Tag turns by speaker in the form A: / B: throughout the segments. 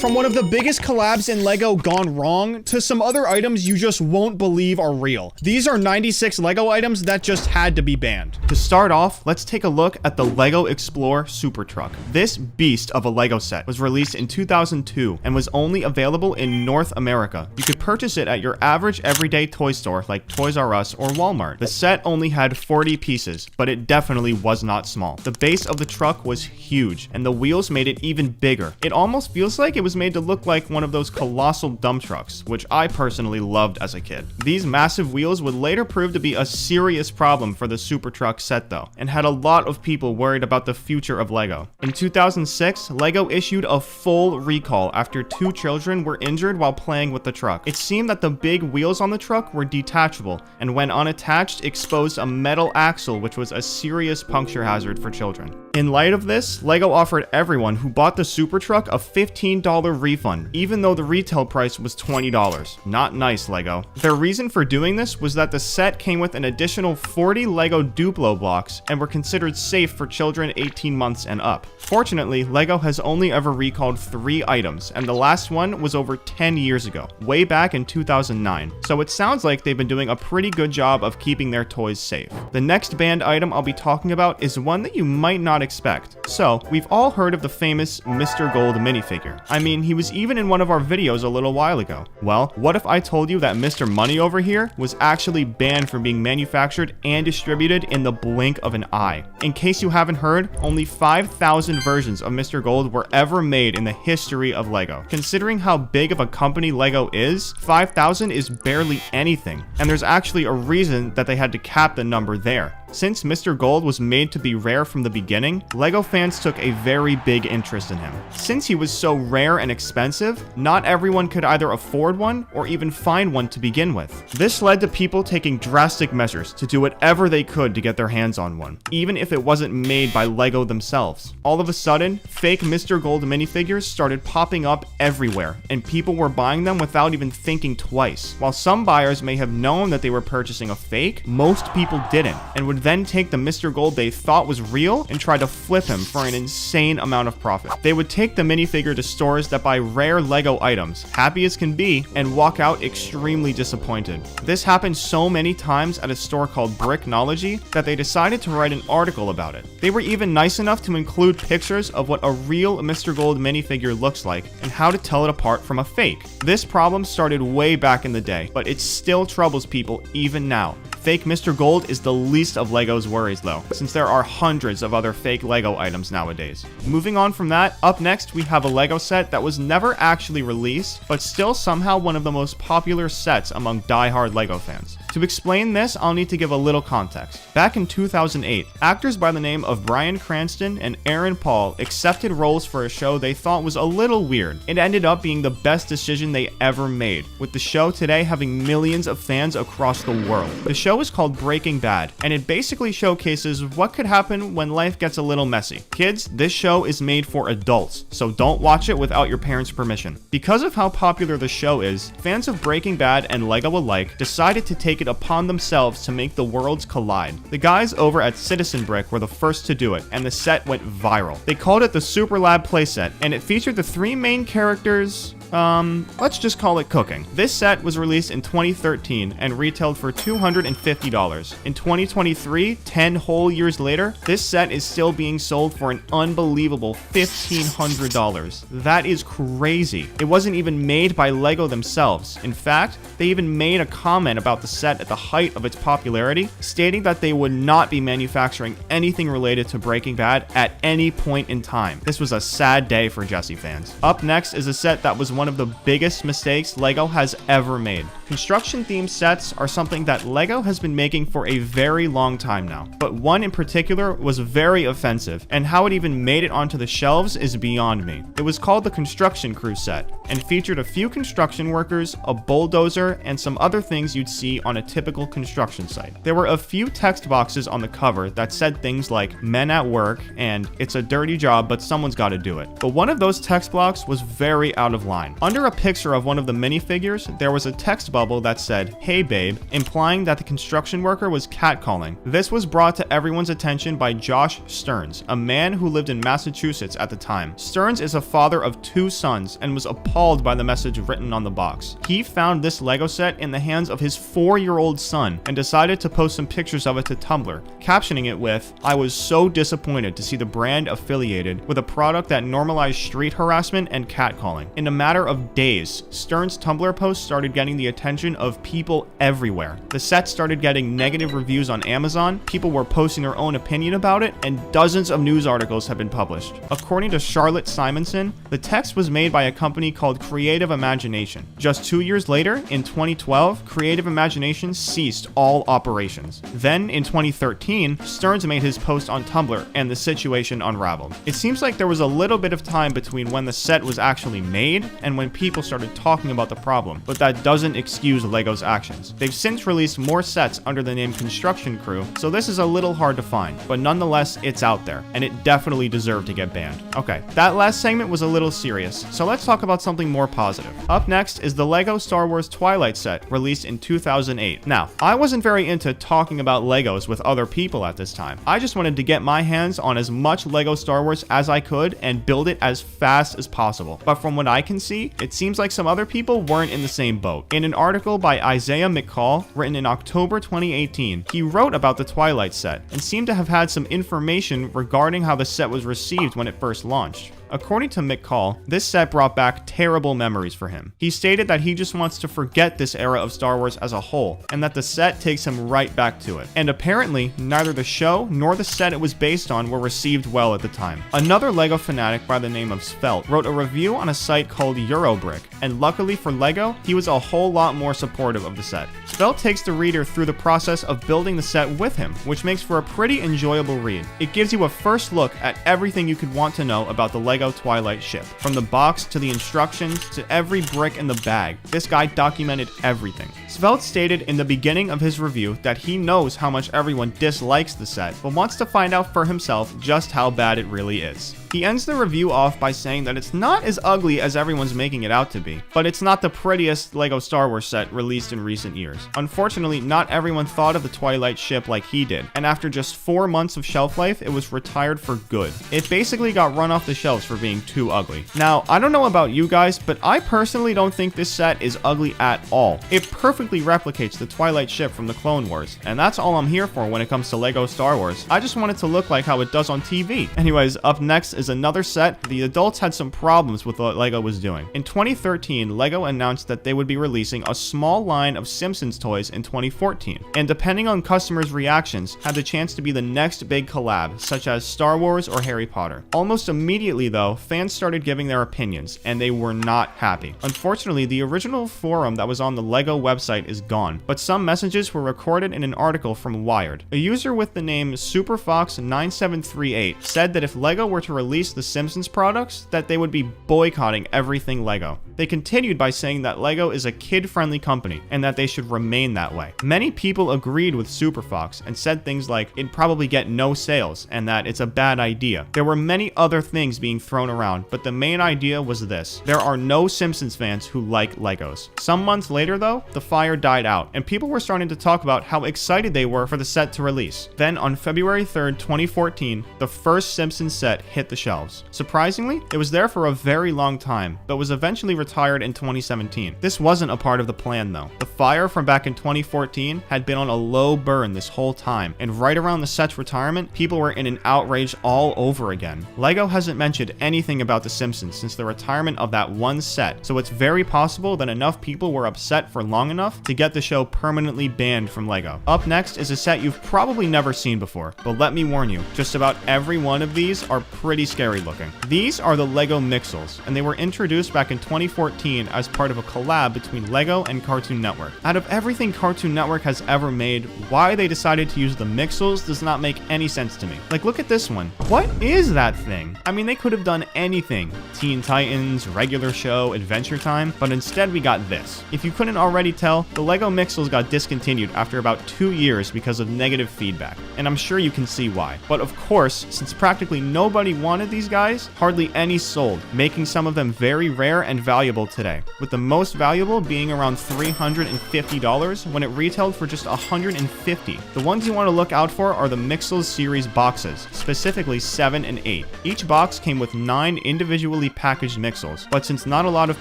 A: From one of the biggest collabs in LEGO gone wrong to some other items you just won't believe are real. These are 96 LEGO items that just had to be banned. To start off, let's take a look at the LEGO Explorer Super Truck. This beast of a LEGO set was released in 2002 and was only available in North America. You could purchase it at your average everyday toy store like Toys R Us or Walmart. The set only had 40 pieces, but it definitely was not small. The base of the truck was huge, and the wheels made it even bigger. It almost feels like it was made to look like one of those colossal dump trucks, which I personally loved as a kid. These massive wheels would later prove to be a serious problem for the Super Truck set though, and had a lot of people worried about the future of LEGO. In 2006, LEGO issued a full recall after 2 children were injured while playing with the truck. It seemed that the big wheels on the truck were detachable, and when unattached, exposed a metal axle, which was a serious puncture hazard for children. In light of this, LEGO offered everyone who bought the Super Truck a $15 refund, even though the retail price was $20. Not nice, LEGO. Their reason for doing this was that the set came with an additional 40 LEGO Duplo blocks and were considered safe for children 18 months and up. Fortunately, LEGO has only ever recalled 3 items, and the last one was over 10 years ago, way back in 2009. So it sounds like they've been doing a pretty good job of keeping their toys safe. The next banned item I'll be talking about is one that you might not expect. So, we've all heard of the famous Mr. Gold minifigure. I mean, he was even in one of our videos a little while ago. Well, what if I told you that Mr. Money over here was actually banned from being manufactured and distributed in the blink of an eye? In case you haven't heard, only 5,000 versions of Mr. Gold were ever made in the history of LEGO. Considering how big of a company LEGO is, 5,000 is barely anything, and there's actually a reason that they had to cap the number there. Since Mr. Gold was made to be rare from the beginning, LEGO fans took a very big interest in him. Since he was so rare and expensive, not everyone could either afford one or even find one to begin with. This led to people taking drastic measures to do whatever they could to get their hands on one, even if it wasn't made by LEGO themselves. All of a sudden, fake Mr. Gold minifigures started popping up everywhere, and people were buying them without even thinking twice. While some buyers may have known that they were purchasing a fake, most people didn't, and would then take the Mr. Gold they thought was real and try to flip him for an insane amount of profit. They would take the minifigure to stores that buy rare LEGO items, happy as can be, and walk out extremely disappointed. This happened so many times at a store called Bricknology that they decided to write an article about it. They were even nice enough to include pictures of what a real Mr. Gold minifigure looks like and how to tell it apart from a fake. This problem started way back in the day, but it still troubles people even now. Fake Mr. Gold is the least of LEGO's worries though, since there are hundreds of other fake LEGO items nowadays. Moving on from that, up next we have a LEGO set that was never actually released, but still somehow one of the most popular sets among die-hard LEGO fans. To explain this, I'll need to give a little context. Back in 2008, actors by the name of Bryan Cranston and Aaron Paul accepted roles for a show they thought was a little weird. It ended up being the best decision they ever made, with the show today having millions of fans across the world. The show is called Breaking Bad, and it basically showcases what could happen when life gets a little messy. Kids, this show is made for adults, so don't watch it without your parents' permission. Because of how popular the show is, fans of Breaking Bad and LEGO alike decided to take it upon themselves to make the worlds collide. The guys over at Citizen Brick were the first to do it, and the set went viral. They called it the Super Lab playset, and it featured the 3 main characters. Let's just call it cooking. This set was released in 2013 and retailed for $250. In 2023, 10 whole years later, this set is still being sold for an unbelievable $1,500. That is crazy. It wasn't even made by LEGO themselves. In fact, they even made a comment about the set at the height of its popularity, stating that they would not be manufacturing anything related to Breaking Bad at any point in time. This was a sad day for Jesse fans. Up next is a set that was one of the biggest mistakes LEGO has ever made. Construction-themed sets are something that LEGO has been making for a very long time now, but one in particular was very offensive, and how it even made it onto the shelves is beyond me. It was called the Construction Crew set, and featured a few construction workers, a bulldozer, and some other things you'd see on a typical construction site. There were a few text boxes on the cover that said things like "men at work" and "it's a dirty job, but someone's got to do it." But one of those text blocks was very out of line. Under a picture of one of the minifigures, there was a text bubble bubble that said, "Hey babe," implying that the construction worker was catcalling. This was brought to everyone's attention by Josh Stearns, a man who lived in Massachusetts at the time. Stearns is a father of 2 sons and was appalled by the message written on the box. He found this Lego set in the hands of his 4-year-old son and decided to post some pictures of it to Tumblr, captioning it with, "I was so disappointed to see the brand affiliated with a product that normalized street harassment and catcalling." In a matter of days, Stearns' Tumblr post started getting the attention of people everywhere. The set started getting negative reviews on Amazon, people were posting their own opinion about it, and dozens of news articles have been published. According to Charlotte Simonson, the text was made by a company called Creative Imagination. Just 2 years later, in 2012, Creative Imagination ceased all operations. Then, in 2013, Stearns made his post on Tumblr, and the situation unraveled. It seems like there was a little bit of time between when the set was actually made and when people started talking about the problem, but that doesn't excuse LEGO's actions. They've since released more sets under the name Construction Crew, so this is a little hard to find, but nonetheless, it's out there, and it definitely deserved to get banned. Okay, that last segment was a little serious, so let's talk about something more positive. Up next is the LEGO Star Wars Twilight set, released in 2008. Now, I wasn't very into talking about LEGOs with other people at this time. I just wanted to get my hands on as much LEGO Star Wars as I could and build it as fast as possible. But from what I can see, it seems like some other people weren't in the same boat. In an article by Isaiah McCall, written in October 2018, he wrote about the Twilight set and seemed to have had some information regarding how the set was received when it first launched. According to McCall, this set brought back terrible memories for him. He stated that he just wants to forget this era of Star Wars as a whole, and that the set takes him right back to it. And apparently, neither the show nor the set it was based on were received well at the time. Another LEGO fanatic by the name of Svelte wrote a review on a site called Eurobrick, and luckily for LEGO, he was a whole lot more supportive of the set. Svelte takes the reader through the process of building the set with him, which makes for a pretty enjoyable read. It gives you a first look at everything you could want to know about the LEGO Twilight ship. From the box to the instructions to every brick in the bag, this guy documented everything. Svelte stated in the beginning of his review that he knows how much everyone dislikes the set, but wants to find out for himself just how bad it really is. He ends the review off by saying that it's not as ugly as everyone's making it out to be, but it's not the prettiest LEGO Star Wars set released in recent years. Unfortunately, not everyone thought of the Twilight ship like he did, and after just 4 months of shelf life, it was retired for good. It basically got run off the shelves for being too ugly. Now, I don't know about you guys, but I personally don't think this set is ugly at all. It perfectly replicates the Twilight ship from the Clone Wars, and that's all I'm here for when it comes to LEGO Star Wars. I just want it to look like how it does on TV. Anyways, up next is another set. The adults had some problems with what LEGO was doing. In 2013, LEGO announced that they would be releasing a small line of Simpsons toys in 2014, and depending on customers' reactions, had the chance to be the next big collab, such as Star Wars or Harry Potter. Almost immediately though, fans started giving their opinions, and they were not happy. Unfortunately, the original forum that was on the LEGO website is gone, but some messages were recorded in an article from Wired. A user with the name SuperFox9738 said that if LEGO were to release the Simpsons products, that they would be boycotting everything LEGO. They continued by saying that LEGO is a kid-friendly company and that they should remain that way. Many people agreed with SuperFox and said things like it'd probably get no sales and that it's a bad idea. There were many other things being thrown around, but the main idea was this: there are no Simpsons fans who like LEGOs. Some months later though, the fire died out and people were starting to talk about how excited they were for the set to release. Then on February 3rd, 2014, the first Simpsons set hit the shelves. Surprisingly, it was there for a very long time, but was eventually retired in 2017. This wasn't a part of the plan though. The fire from back in 2014 had been on a low burn this whole time, and right around the set's retirement, people were in an outrage all over again. LEGO hasn't mentioned anything about The Simpsons since the retirement of that one set, so it's very possible that enough people were upset for long enough to get the show permanently banned from LEGO. Up next is a set you've probably never seen before, but let me warn you, just about every one of these are pretty scary looking. These are the LEGO Mixels, and they were introduced back in 2014 as part of a collab between LEGO and Cartoon Network. Out of everything Cartoon Network has ever made, why they decided to use the Mixels does not make any sense to me. Like, look at this one. What is that thing? I mean, they could have done anything. Teen Titans, regular show, Adventure Time, but instead we got this. If you couldn't already tell, the LEGO Mixels got discontinued after about 2 years because of negative feedback, and I'm sure you can see why. But of course, since practically nobody wanted these guys, hardly any sold, making some of them very rare and valuable valuable today, with the most valuable being around $350 when it retailed for just $150. The ones you want to look out for are the Mixels series boxes, specifically 7 and 8. Each box came with 9 individually packaged Mixels, but since not a lot of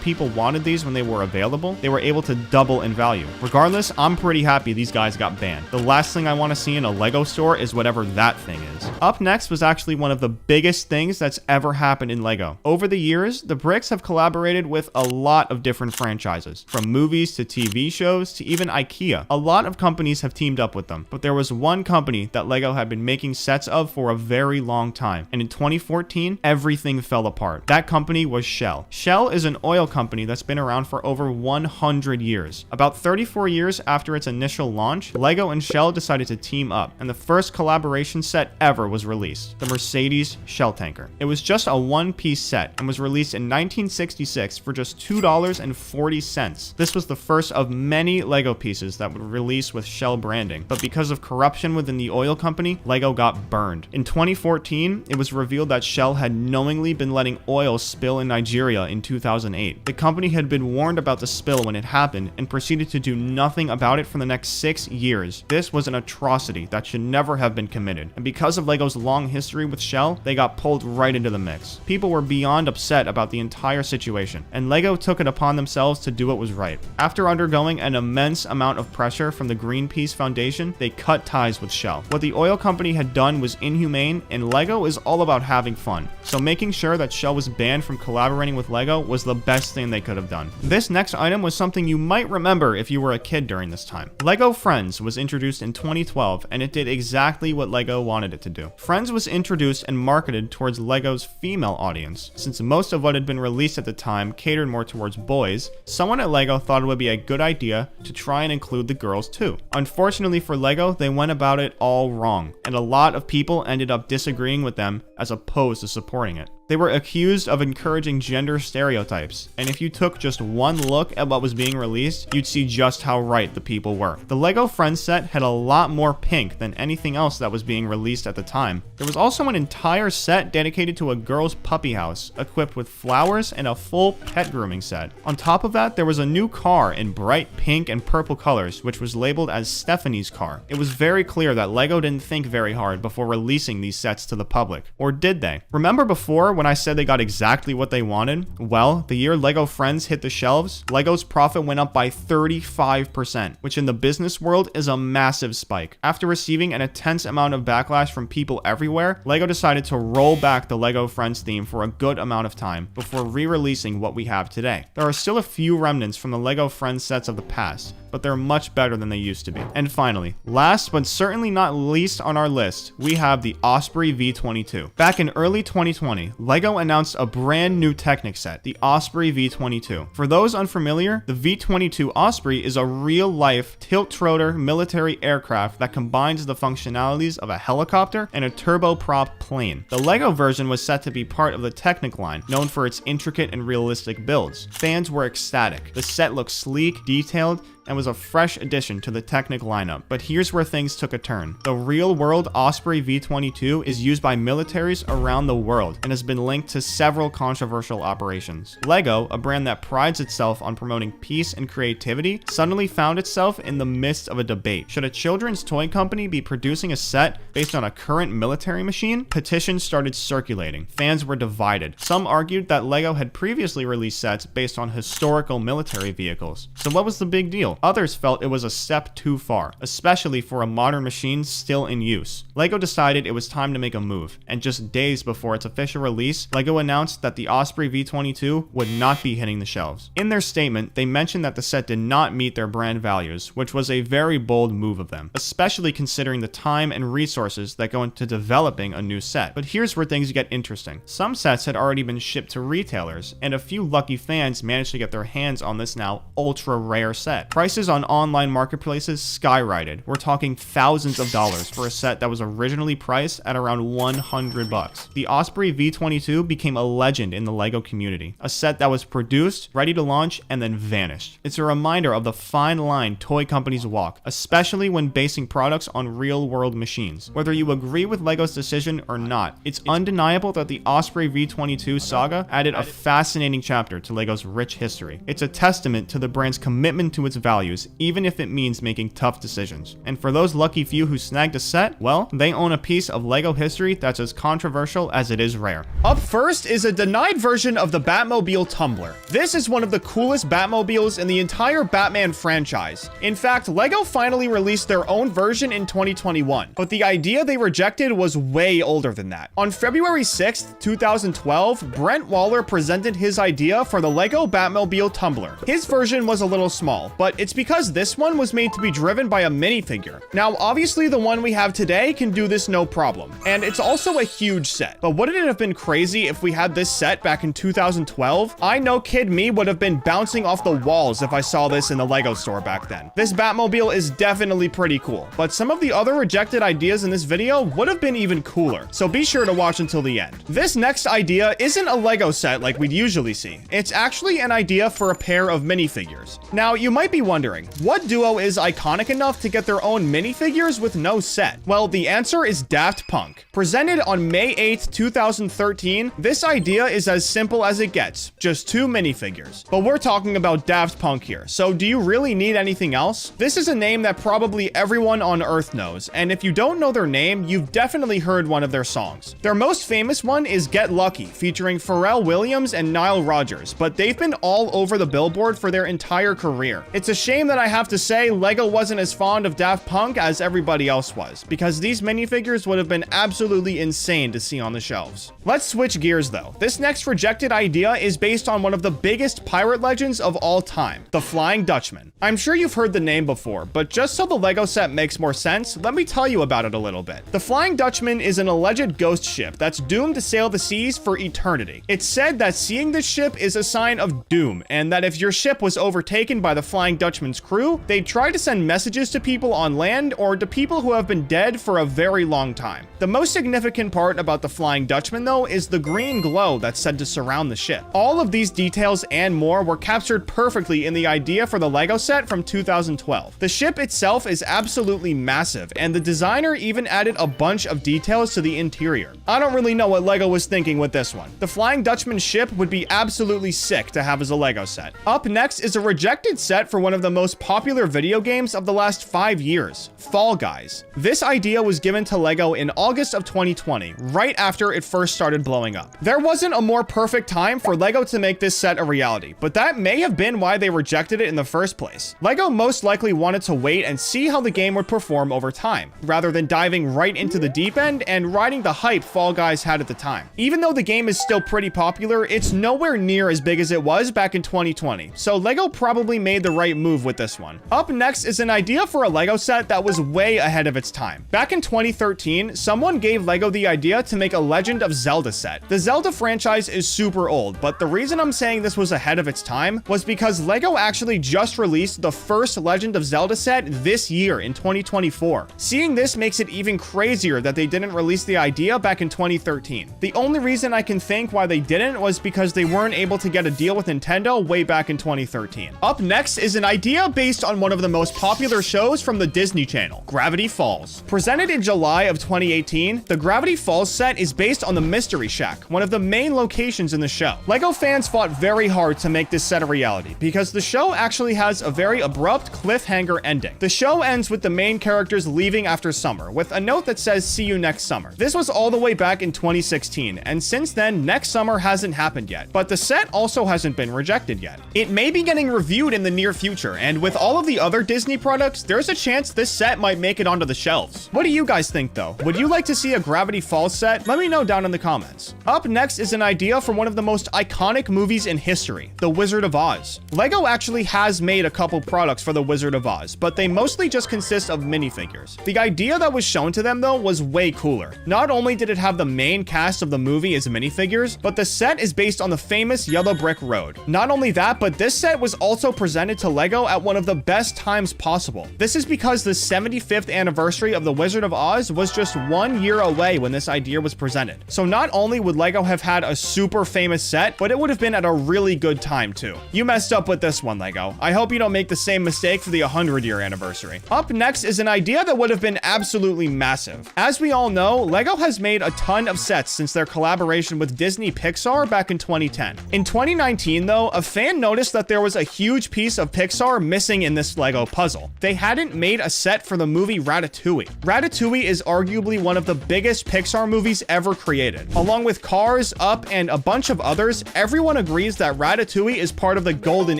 A: people wanted these when they were available, they were able to double in value. Regardless, I'm pretty happy these guys got banned. The last thing I want to see in a LEGO store is whatever that thing is. Up next was actually one of the biggest things that's ever happened in LEGO. Over the years, the bricks have collaborated with a lot of different franchises, from movies to TV shows to even IKEA. A lot of companies have teamed up with them, but there was one company that LEGO had been making sets of for a very long time, and in 2014, everything fell apart. That company was Shell. Shell is an oil company that's been around for over 100 years. About 34 years after its initial launch, LEGO and Shell decided to team up, and the first collaboration set ever was released, the Mercedes Shell Tanker. It was just a one-piece set and was released in 1966 for just $2.40. This was the first of many LEGO pieces that would release with Shell branding, but because of corruption within the oil company, LEGO got burned. In 2014, it was revealed that Shell had knowingly been letting oil spill in Nigeria in 2008. The company had been warned about the spill when it happened and proceeded to do nothing about it for the next 6 years. This was an atrocity that should never have been committed, and because of LEGO's long history with Shell, they got pulled right into the mix. People were beyond upset about the entire situation, and LEGO took it upon themselves to do what was right. After undergoing an immense amount of pressure from the Greenpeace Foundation, they cut ties with Shell. What the oil company had done was inhumane, and LEGO is all about having fun, so making sure that Shell was banned from collaborating with LEGO was the best thing they could have done. This next item was something you might remember if you were a kid during this time. LEGO Friends was introduced in 2012, and it did exactly what LEGO wanted it to do. Friends was introduced and marketed towards LEGO's female audience. Since most of what had been released at the time catered more towards boys, someone at LEGO thought it would be a good idea to try and include the girls too. Unfortunately for LEGO, they went about it all wrong, and a lot of people ended up disagreeing with them as opposed to supporting it. They were accused of encouraging gender stereotypes, and if you took just one look at what was being released, you'd see just how right the people were. The LEGO Friends set had a lot more pink than anything else that was being released at the time. There was also an entire set dedicated to a girl's puppy house, equipped with flowers and a full pet grooming set. On top of that, there was a new car in bright pink and purple colors, which was labeled as Stephanie's car. It was very clear that LEGO didn't think very hard before releasing these sets to the public. Or did they? Remember before when I said they got exactly what they wanted? Well, the year LEGO Friends hit the shelves, LEGO's profit went up by 35%, which in the business world is a massive spike. After receiving an intense amount of backlash from people everywhere, LEGO decided to roll back the LEGO Friends theme for a good amount of time before re-releasing what we have today. There are still a few remnants from the LEGO Friends sets of the past, but they're much better than they used to be. And finally, last but certainly not least on our list, we have the Osprey V22. Back in early 2020, LEGO announced a brand new Technic set, the Osprey V22. For those unfamiliar, the V22 Osprey is a real-life tilt-rotor military aircraft that combines the functionalities of a helicopter and a turboprop plane. The LEGO version was set to be part of the Technic line, known for its intricate and realistic builds. Fans were ecstatic. The set looked sleek, detailed, and was a fresh addition to the Technic lineup. But here's where things took a turn. The real-world Osprey V22 is used by militaries around the world and has been linked to several controversial operations. LEGO, a brand that prides itself on promoting peace and creativity, suddenly found itself in the midst of a debate. Should a children's toy company be producing a set based on a current military machine? Petitions started circulating. Fans were divided. Some argued that LEGO had previously released sets based on historical military vehicles. So what was the big deal? Others felt it was a step too far, especially for a modern machine still in use. LEGO decided it was time to make a move, and just days before its official release, LEGO announced that the Osprey V22 would not be hitting the shelves. In their statement, they mentioned that the set did not meet their brand values, which was a very bold move of them, especially considering the time and resources that go into developing a new set. But here's where things get interesting. Some sets had already been shipped to retailers, and a few lucky fans managed to get their hands on this now ultra rare set. prices on online marketplaces skyrocketed. We're talking thousands of dollars for a set that was originally priced at around 100 bucks. The Osprey V22 became a legend in the LEGO community, a set that was produced, ready to launch, and then vanished. It's a reminder of the fine line toy companies walk, especially when basing products on real-world machines. Whether you agree with LEGO's decision or not, it's undeniable that the Osprey V22 saga added a fascinating chapter to LEGO's rich history. It's a testament to the brand's commitment to its values, even if it means making tough decisions. And for those lucky few who snagged a set, well, they own a piece of LEGO history that's as controversial as it is rare. Up first is a denied version of the Batmobile Tumbler. This is one of the coolest Batmobiles in the entire Batman franchise. In fact, LEGO finally released their own version in 2021, but the idea they rejected was way older than that. On February 6th, 2012, Brent Waller presented his idea for the LEGO Batmobile Tumbler. His version was a little small, but it's because this one was made to be driven by a minifigure. Now, obviously the one we have today can do this no problem, and it's also a huge set. But wouldn't it have been crazy if we had this set back in 2012? I know kid me would have been bouncing off the walls if I saw this in the LEGO store back then. This Batmobile is definitely pretty cool, but some of the other rejected ideas in this video would have been even cooler, so be sure to watch until the end. This next idea isn't a LEGO set like we'd usually see. It's actually an idea for a pair of minifigures. Now, you might be wondering, what duo is iconic enough to get their own minifigures with no set? Well, the answer is Daft Punk. Presented on May 8th, 2013, this idea is as simple as it gets, just two minifigures. But we're talking about Daft Punk here, so do you really need anything else? This is a name that probably everyone on Earth knows, and if you don't know their name, you've definitely heard one of their songs. Their most famous one is Get Lucky, featuring Pharrell Williams and Nile Rodgers, but they've been all over the Billboard for their entire career. It's a shame that I have to say LEGO wasn't as fond of Daft Punk as everybody else was, because these minifigures would have been absolutely insane to see on the shelves. Let's switch gears though. This next rejected idea is based on one of the biggest pirate legends of all time, the Flying Dutchman. I'm sure you've heard the name before, but just so the LEGO set makes more sense, let me tell you about it a little bit. The Flying Dutchman is an alleged ghost ship that's doomed to sail the seas for eternity. It's said that seeing this ship is a sign of doom, and that if your ship was overtaken by the Flying Dutchman's crew, they'd try to send messages to people on land or to people who have been dead for a very long time. The most significant part about the Flying Dutchman, though, is the green glow that's said to surround the ship. All of these details and more were captured perfectly in the idea for the LEGO set from 2012. The ship itself is absolutely massive, and the designer even added a bunch of details to the interior. I don't really know what LEGO was thinking with this one. The Flying Dutchman ship would be absolutely sick to have as a LEGO set. Up next is a rejected set for one of the most popular video games of the last 5 years, Fall Guys. This idea was given to LEGO in August of 2020, right after it first started blowing up. There wasn't a more perfect time for LEGO to make this set a reality, but that may have been why they rejected it in the first place. LEGO most likely wanted to wait and see how the game would perform over time, rather than diving right into the deep end and riding the hype Fall Guys had at the time. Even though the game is still pretty popular, it's nowhere near as big as it was back in 2020, so LEGO probably made the right move with this one. Up next is an idea for a LEGO set that was way ahead of its time. Back in 2013, someone gave LEGO the idea to make a Legend of Zelda set. The Zelda franchise is super old, but the reason I'm saying this was ahead of its time was because LEGO actually just released the first Legend of Zelda set this year in 2024. Seeing this makes it even crazier that they didn't release the idea back in 2013. The only reason I can think why they didn't was because they weren't able to get a deal with Nintendo way back in 2013. Up next is an idea based on one of the most popular shows from the Disney Channel, Gravity Falls. Presented in July of 2018, the Gravity Falls set is based on the Mystery Shack, one of the main locations in the show. LEGO fans fought very hard to make this set a reality because the show actually has a very abrupt cliffhanger ending. The show ends with the main characters leaving after summer, with a note that says "See you next summer." This was all the way back in 2016, and since then, next summer hasn't happened yet, but the set also hasn't been rejected yet. It may be getting reviewed in the near future, and with all of the other Disney products, there's a chance this set might make it onto the shelves. What do you guys think though? Would you like to see a Gravity Falls set? Let me know down in the comments. Up next is an idea for one of the most iconic movies in history, The Wizard of Oz. LEGO actually has made a couple products for The Wizard of Oz, but they mostly just consist of minifigures. The idea that was shown to them though was way cooler. Not only did it have the main cast of the movie as minifigures, but the set is based on the famous Yellow Brick Road. Not only that, but this set was also presented to LEGO LEGO at one of the best times possible. This is because the 75th anniversary of The Wizard of Oz was just 1 year away when this idea was presented. So not only would LEGO have had a super famous set, but it would have been at a really good time too. You messed up with this one, LEGO. I hope you don't make the same mistake for the 100-year anniversary. Up next is an idea that would have been absolutely massive. As we all know, LEGO has made a ton of sets since their collaboration with Disney Pixar back in 2010. In 2019 though, a fan noticed that there was a huge piece of Pixar missing in this LEGO puzzle. They hadn't made a set for the movie Ratatouille. Ratatouille is arguably one of the biggest Pixar movies ever created. Along with Cars, Up, and a bunch of others, everyone agrees that Ratatouille is part of the golden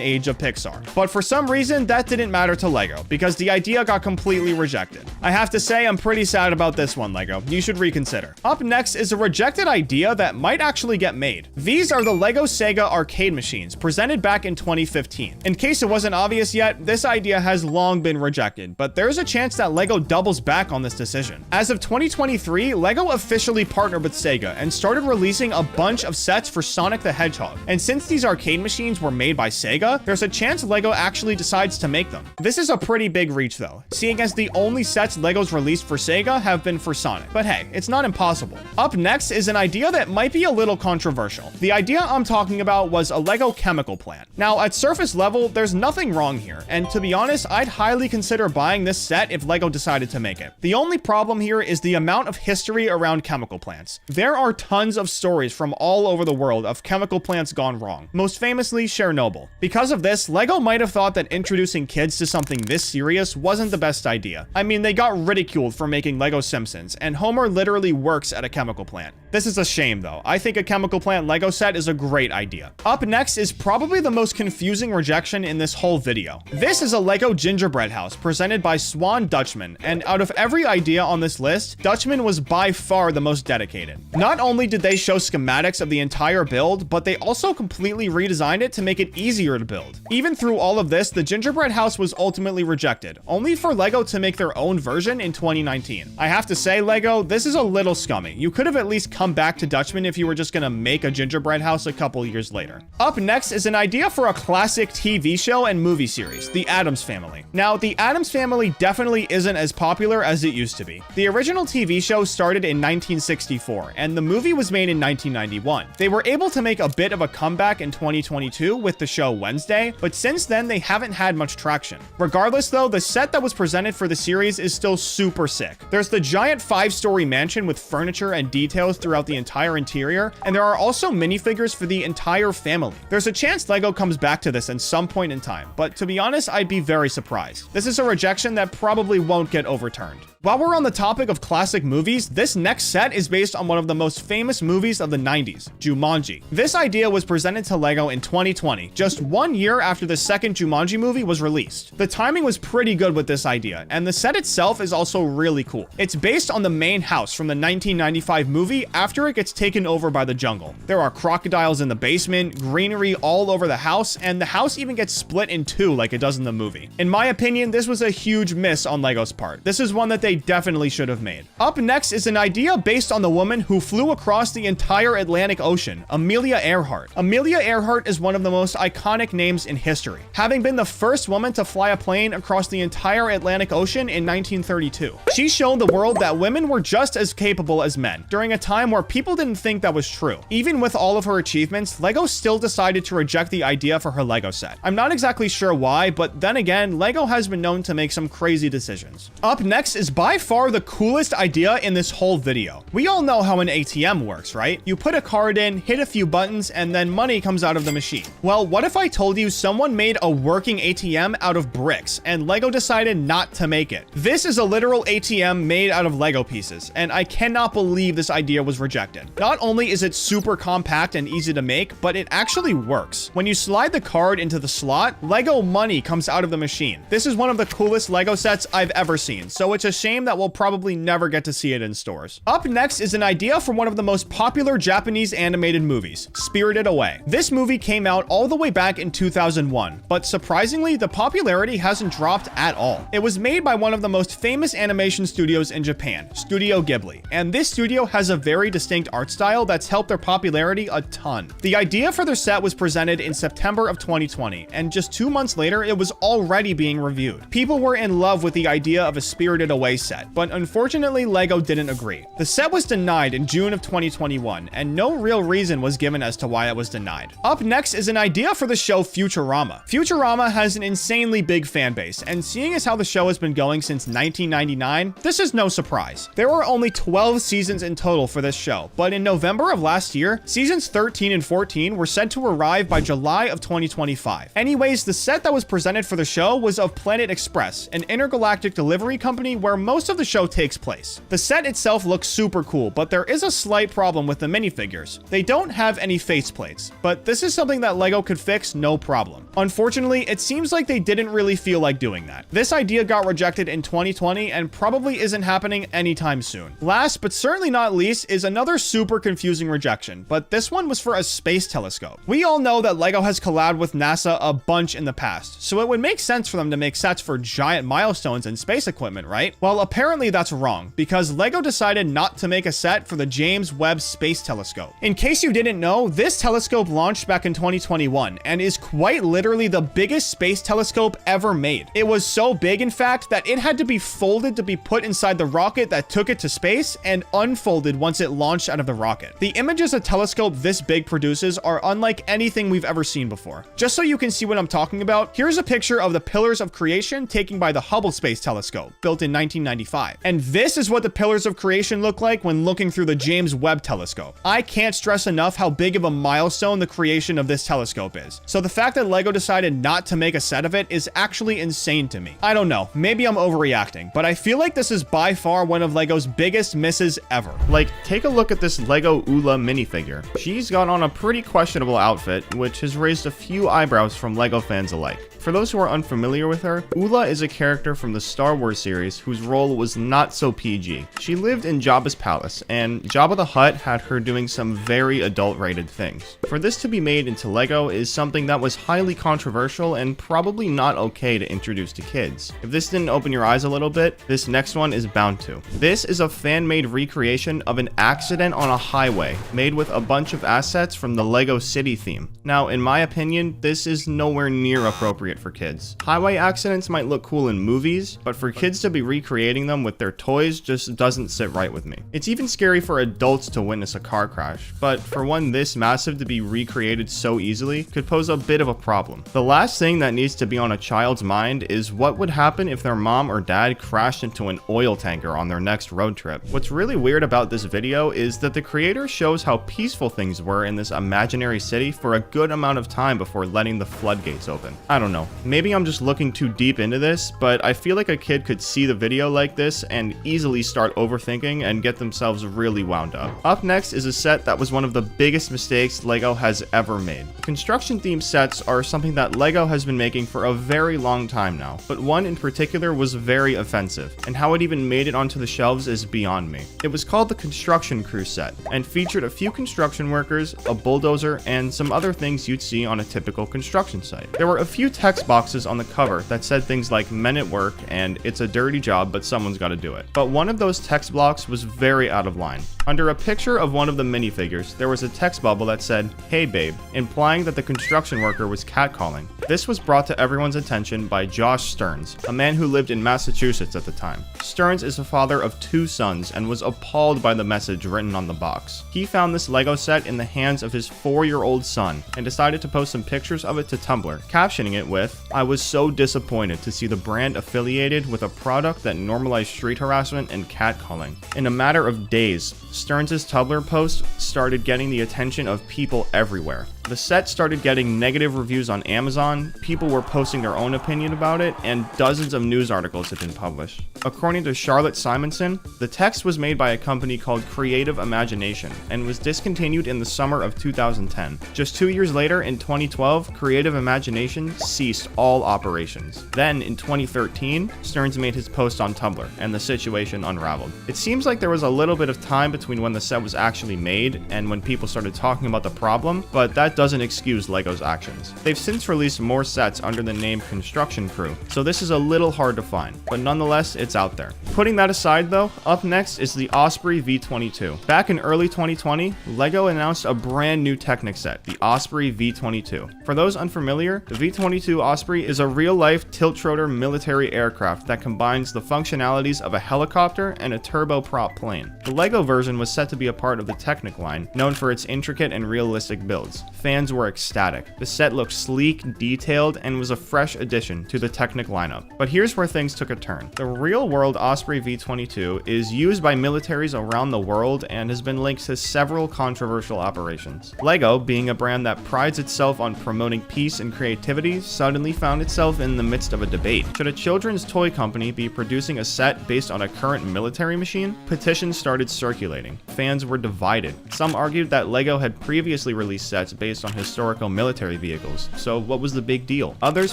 A: age of Pixar. But for some reason, that didn't matter to LEGO, because the idea got completely rejected. I have to say, I'm pretty sad about this one, LEGO. You should reconsider. Up next is a rejected idea that might actually get made. These are the LEGO Sega arcade machines, presented back in 2015. In case it wasn't obvious yet, this idea has long been rejected, but there's a chance that LEGO doubles back on this decision. As of 2023, LEGO officially partnered with Sega and started releasing a bunch of sets for Sonic the Hedgehog. And since these arcade machines were made by Sega, there's a chance LEGO actually decides to make them. This is a pretty big reach though, seeing as the only sets LEGO's released for Sega have been for Sonic. But hey, it's not impossible. Up next is an idea that might be a little controversial. The idea I'm talking about was a LEGO chemical plant. Now, at surface level, there's nothing wrong here, and to be honest, I'd highly consider buying this set if LEGO decided to make it. The only problem here is the amount of history around chemical plants. There are tons of stories from all over the world of chemical plants gone wrong, most famously Chernobyl. Because of this, LEGO might have thought that introducing kids to something this serious wasn't the best idea. I mean, they got ridiculed for making LEGO Simpsons, and Homer literally works at a chemical plant. This is a shame though. I think a chemical plant LEGO set is a great idea. Up next is probably the most confusing rejection in this whole video. This is a LEGO gingerbread house presented by Swan Dutchman, and out of every idea on this list, Dutchman was by far the most dedicated. Not only did they show schematics of the entire build, but they also completely redesigned it to make it easier to build. Even through all of this, the gingerbread house was ultimately rejected, only for LEGO to make their own version in 2019. I have to say, LEGO, this is a little scummy. You could have at least come back to Dutchman if you were just gonna make a gingerbread house a couple years later. Up next is an idea for a classic TV show and movie series, The Addams Family. Now, The Addams Family definitely isn't as popular as it used to be. The original TV show started in 1964, and the movie was made in 1991. They were able to make a bit of a comeback in 2022 with the show Wednesday, but since then they haven't had much traction. Regardless though, the set that was presented for the series is still super sick. There's the giant 5-story mansion with furniture and details throughout the entire interior, and there are also minifigures for the entire family. There's a chance LEGO comes back to this at some point in time, but to be honest, I'd be very surprised. This is a rejection that probably won't get overturned. While we're on the topic of classic movies, this next set is based on one of the most famous movies of the 90s, Jumanji. This idea was presented to LEGO in 2020, just 1 year after the second Jumanji movie was released. The timing was pretty good with this idea, and the set itself is also really cool. It's based on the main house from the 1995 movie after it gets taken over by the jungle. There are crocodiles in the basement, greenery all over the house, and the house even gets split in two like it does in the movie. In my opinion, this was a huge miss on LEGO's part. This is one that they definitely should have made. Up next is an idea based on the woman who flew across the entire Atlantic Ocean, Amelia Earhart. Amelia Earhart is one of the most iconic names in history, having been the first woman to fly a plane across the entire Atlantic Ocean in 1932. She showed the world that women were just as capable as men, during a time where people didn't think that was true. Even with all of her achievements, LEGO still decided to reject the idea for her LEGO set. I'm not exactly sure why, but then again, LEGO has been known to make some crazy decisions. Up next is by far the coolest idea in this whole video. We all know how an ATM works, right? You put a card in, hit a few buttons, and then money comes out of the machine. Well, what if I told you someone made a working ATM out of bricks, and LEGO decided not to make it? This is a literal ATM made out of LEGO pieces, and I cannot believe this idea was rejected. Not only is it super compact and easy to make, but it actually works. When you slide the card into the slot, LEGO money comes out of the machine. This is one of the coolest LEGO sets I've ever seen, so it's a shame shame that we'll probably never get to see it in stores. Up next is an idea for one of the most popular Japanese animated movies, Spirited Away. This movie came out all the way back in 2001, but surprisingly, the popularity hasn't dropped at all. It was made by one of the most famous animation studios in Japan, Studio Ghibli, and this studio has a very distinct art style that's helped their popularity a ton. The idea for their set was presented in September of 2020, and just 2 months later, it was already being reviewed. People were in love with the idea of a Spirited Away set, but unfortunately, LEGO didn't agree. The set was denied in June of 2021, and no real reason was given as to why it was denied. Up next is an idea for the show Futurama. Futurama has an insanely big fan base, and seeing as how the show has been going since 1999, this is no surprise. There were only 12 seasons in total for this show, but in November of last year, seasons 13 and 14 were set to arrive by July of 2025. Anyways, the set that was presented for the show was of Planet Express, an intergalactic delivery company where most of the show takes place. The set itself looks super cool, but there is a slight problem with the minifigures. They don't have any faceplates, but this is something that LEGO could fix no problem. Unfortunately, it seems like they didn't really feel like doing that. This idea got rejected in 2020 and probably isn't happening anytime soon. Last but certainly not least is another super confusing rejection, but this one was for a space telescope. We all know that LEGO has collabed with NASA a bunch in the past, so it would make sense for them to make sets for giant milestones and space equipment, right? Well, apparently that's wrong, because LEGO decided not to make a set for the James Webb Space Telescope. In case you didn't know, this telescope launched back in 2021 and is quite literally the biggest space telescope ever made. It was so big, in fact, that it had to be folded to be put inside the rocket that took it to space and unfolded once it launched out of the rocket. The images a telescope this big produces are unlike anything we've ever seen before. Just so you can see what I'm talking about, here's a picture of the pillars of creation taken by the Hubble Space Telescope, built in 1995. And this is what the pillars of creation look like when looking through the James Webb Telescope. I can't stress enough how big of a milestone the creation of this telescope is. So the fact that LEGO decided not to make a set of it is actually insane to me. I don't know, maybe I'm overreacting, but I feel like this is by far one of LEGO's biggest misses ever. Like, take a look at this LEGO Ula minifigure. She's got on a pretty questionable outfit, which has raised a few eyebrows from LEGO fans alike. For those who are unfamiliar with her, Ula is a character from the Star Wars series whose role was not so PG. She lived in Jabba's palace, and Jabba the Hutt had her doing some very adult-rated things. For this to be made into LEGO is something that was highly controversial and probably not okay to introduce to kids. If this didn't open your eyes a little bit, this next one is bound to. This is a fan-made recreation of an accident on a highway, made with a bunch of assets from the LEGO City theme. Now, in my opinion, this is nowhere near appropriate for kids. Highway accidents might look cool in movies, but for kids to be recreating them with their toys just doesn't sit right with me. It's even scary for adults to witness a car crash, but for one this massive to be recreated so easily could pose a bit of a problem. The last thing that needs to be on a child's mind is what would happen if their mom or dad crashed into an oil tanker on their next road trip. What's really weird about this video is that the creator shows how peaceful things were in this imaginary city for a good amount of time before letting the floodgates open. I don't know. Maybe I'm just looking too deep into this, but I feel like a kid could see the video like this and easily start overthinking and get themselves really wound up. Up next is a set that was one of the biggest mistakes LEGO has ever made. Construction themed sets are something that LEGO has been making for a very long time now, but one in particular was very offensive, and how it even made it onto the shelves is beyond me. It was called the Construction Crew set, and featured a few construction workers, a bulldozer, and some other things you'd see on a typical construction site. There were a few text boxes on the cover that said things like "men at work" and "it's a dirty job, but someone's got to do it." But one of those text blocks was very out of line. Under a picture of one of the minifigures, there was a text bubble that said, "Hey babe," implying that the construction worker was catcalling. This was brought to everyone's attention by Josh Stearns, a man who lived in Massachusetts at the time. Stearns is a father of 2 sons and was appalled by the message written on the box. He found this LEGO set in the hands of his 4-year-old son and decided to post some pictures of it to Tumblr, captioning it with, "I was so disappointed to see the brand affiliated with a product that normalized street harassment and catcalling." In a matter of days, Stearns' Tumblr post started getting the attention of people everywhere. The set started getting negative reviews on Amazon, people were posting their own opinion about it, and dozens of news articles had been published. According to Charlotte Simonson, the text was made by a company called Creative Imagination and was discontinued in the summer of 2010. Just 2 years later, in 2012, Creative Imagination ceased all operations. Then, in 2013, Stearns made his post on Tumblr, and the situation unraveled. It seems like there was a little bit of time between when the set was actually made and when people started talking about the problem, but that doesn't excuse LEGO's actions. They've since released more sets under the name Construction Crew, so this is a little hard to find, but nonetheless, it's out there. Putting that aside though, up next is the Osprey V22. Back in early 2020, LEGO announced a brand new Technic set, the Osprey V22. For those unfamiliar, the V22 Osprey is a real-life tilt-rotor military aircraft that combines the functionalities of a helicopter and a turboprop plane. The LEGO version was set to be a part of the Technic line, known for its intricate and realistic builds. Fans were ecstatic. The set looked sleek, detailed, and was a fresh addition to the Technic lineup. But here's where things took a turn. The real-world Osprey V22 is used by militaries around the world and has been linked to several controversial operations. LEGO, being a brand that prides itself on promoting peace and creativity, suddenly found itself in the midst of a debate. Should a children's toy company be producing a set based on a current military machine? Petitions started circulating. Fans were divided. Some argued that LEGO had previously released sets based on historical military vehicles, so what was the big deal? Others